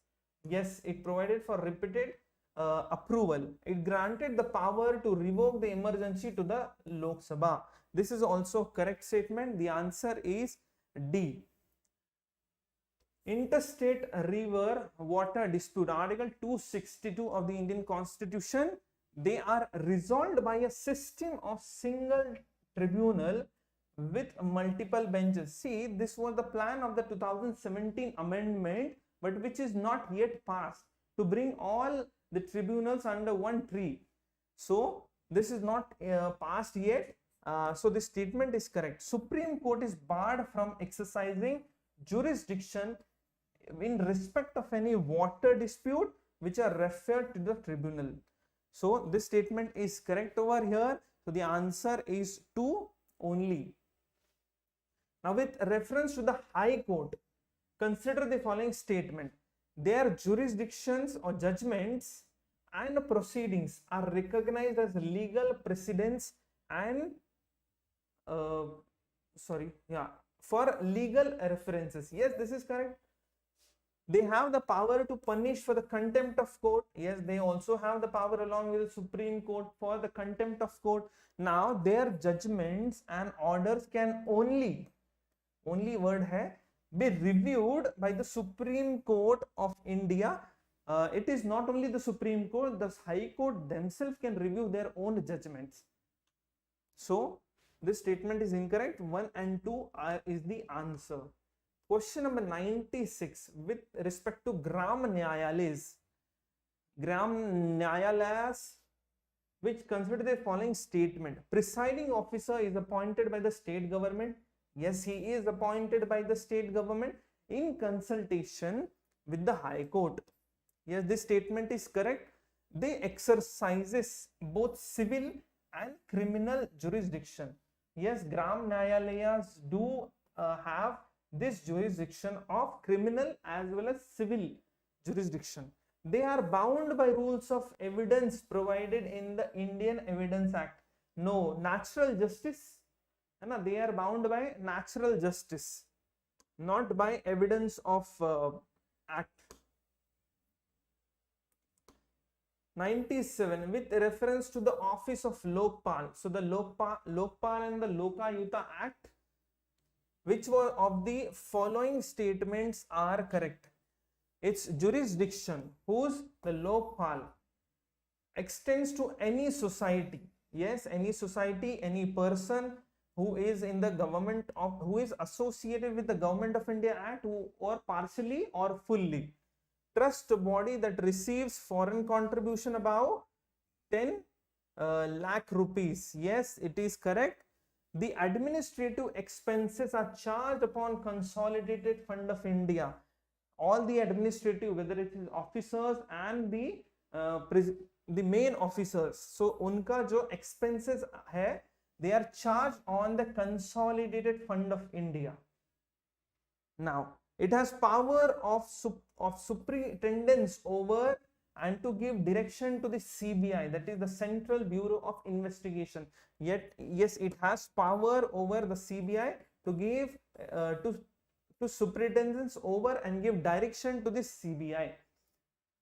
Speaker 2: Yes, it provided for repeated approval. It granted the power to revoke the emergency to the Lok Sabha. This is also correct statement. The answer is D. Interstate river water dispute, Article 262 of the Indian Constitution, they are resolved by a system of single tribunal with multiple benches. See, this was the plan of the 2017 amendment, but which is not yet passed, to bring all the tribunals under one tree. So this is not passed yet. So this statement is correct. Supreme Court is barred from exercising jurisdiction in respect of any water dispute which are referred to the tribunal. So this statement is correct over here. So the answer is 2 only. Now with reference to the High Court, consider the following statement. Their jurisdictions or judgments and proceedings are recognized as legal precedents and for legal references. Yes, this is correct. They have the power to punish for the contempt of court. Yes, they also have the power along with the Supreme Court for the contempt of court. Now their judgments and orders can only word hai, be reviewed by the Supreme Court of India. It is not only the Supreme Court, the High Court themselves can review their own judgments. So this statement is incorrect. 1 and 2 is the answer. Question number 96 with respect to Gram Nyayalayas. Gram Nyayalayas which consider the following statement. Presiding officer is appointed by the state government. Yes, he is appointed by the state government in consultation with the High Court. Yes, this statement is correct. They exercises both civil and criminal jurisdiction. Yes, Gram Nyayalayas do have this jurisdiction of criminal as well as civil jurisdiction. They are bound by rules of evidence provided in the Indian Evidence Act. No, natural justice. They are bound by natural justice, not by evidence of act. 97 with reference to the office of Lokpal. So the Lokpal and the Lokayuta Act, which one of the following statements are correct? Its jurisdiction, whose the Lokpal, extends to any society. Yes, any society, any person who is in the government of, who is associated with the Government of India Act, or partially or fully. Trust body that receives foreign contribution above 10 lakh rupees. Yes, it is correct. the administrative expenses are charged upon consolidated fund of India. All the administrative, whether it is officers and the main officers, so unka jo expenses hai, they are charged on the consolidated fund of India. Now it has power of superintendence over and to give direction to the CBI, that is the Central Bureau of Investigation. Yet yes, it has power over the CBI to give to superintendence over and give direction to the CBI.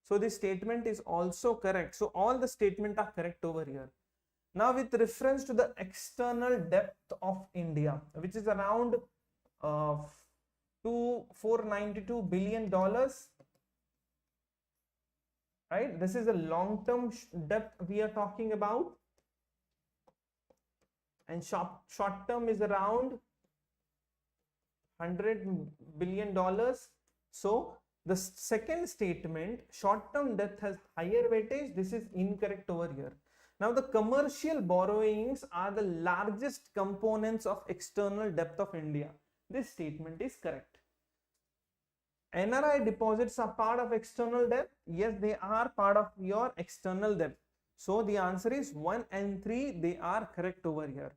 Speaker 2: So this statement is also correct. So all the statements are correct over here. Now with reference to the external debt of India, which is around $492 billion, right? This is a long-term debt we are talking about, and short-term is around $100 billion. So the second statement, short-term debt has higher weightage, this is incorrect over here. Now the commercial borrowings are the largest components of external debt of India. This statement is correct. NRI deposits are part of external debt. Yes, they are part of your external debt. So the answer is 1 and 3, they are correct over here.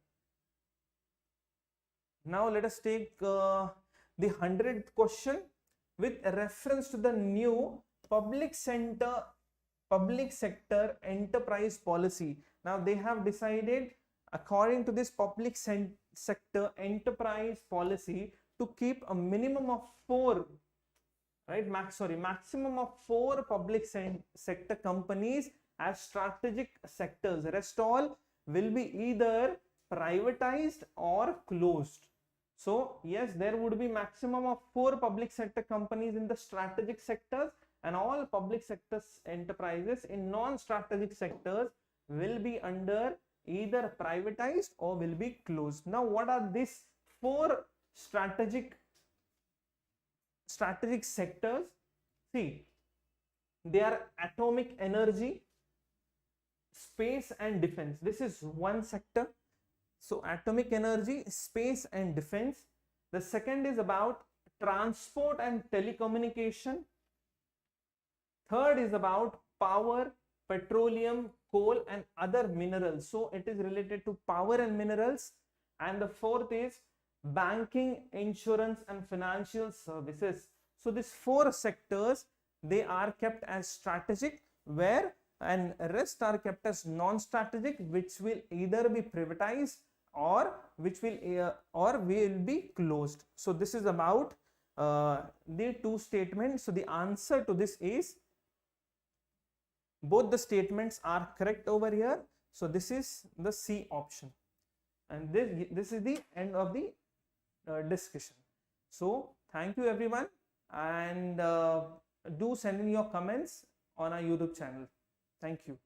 Speaker 2: Now let us take the 100th question with reference to the new public sector enterprise policy. Now they have decided, according to this public sector enterprise policy, to keep a minimum of 4, right? Maximum of 4 public sector companies as strategic sectors. Rest all will be either privatized or closed. So yes, there would be maximum of 4 public sector companies in the strategic sectors, and all public sector enterprises in non-strategic sectors will be under either privatized or will be closed. Now what are these 4 strategic sectors? See, they are atomic energy, space and defense. This is one sector. So atomic energy, space and defense. The second is about transport and telecommunication. Third is about power, petroleum, coal and other minerals. So it is related to power and minerals. And the fourth is banking, insurance and financial services. So these 4 sectors, they are kept as strategic, and rest are kept as non-strategic, which will either be privatized or will be closed. So this is about the 2 statements. So the answer to this is both the statements are correct over here. So this is the C option, and this is the end of the discussion. So thank you everyone, and do send in your comments on our YouTube channel. Thank you.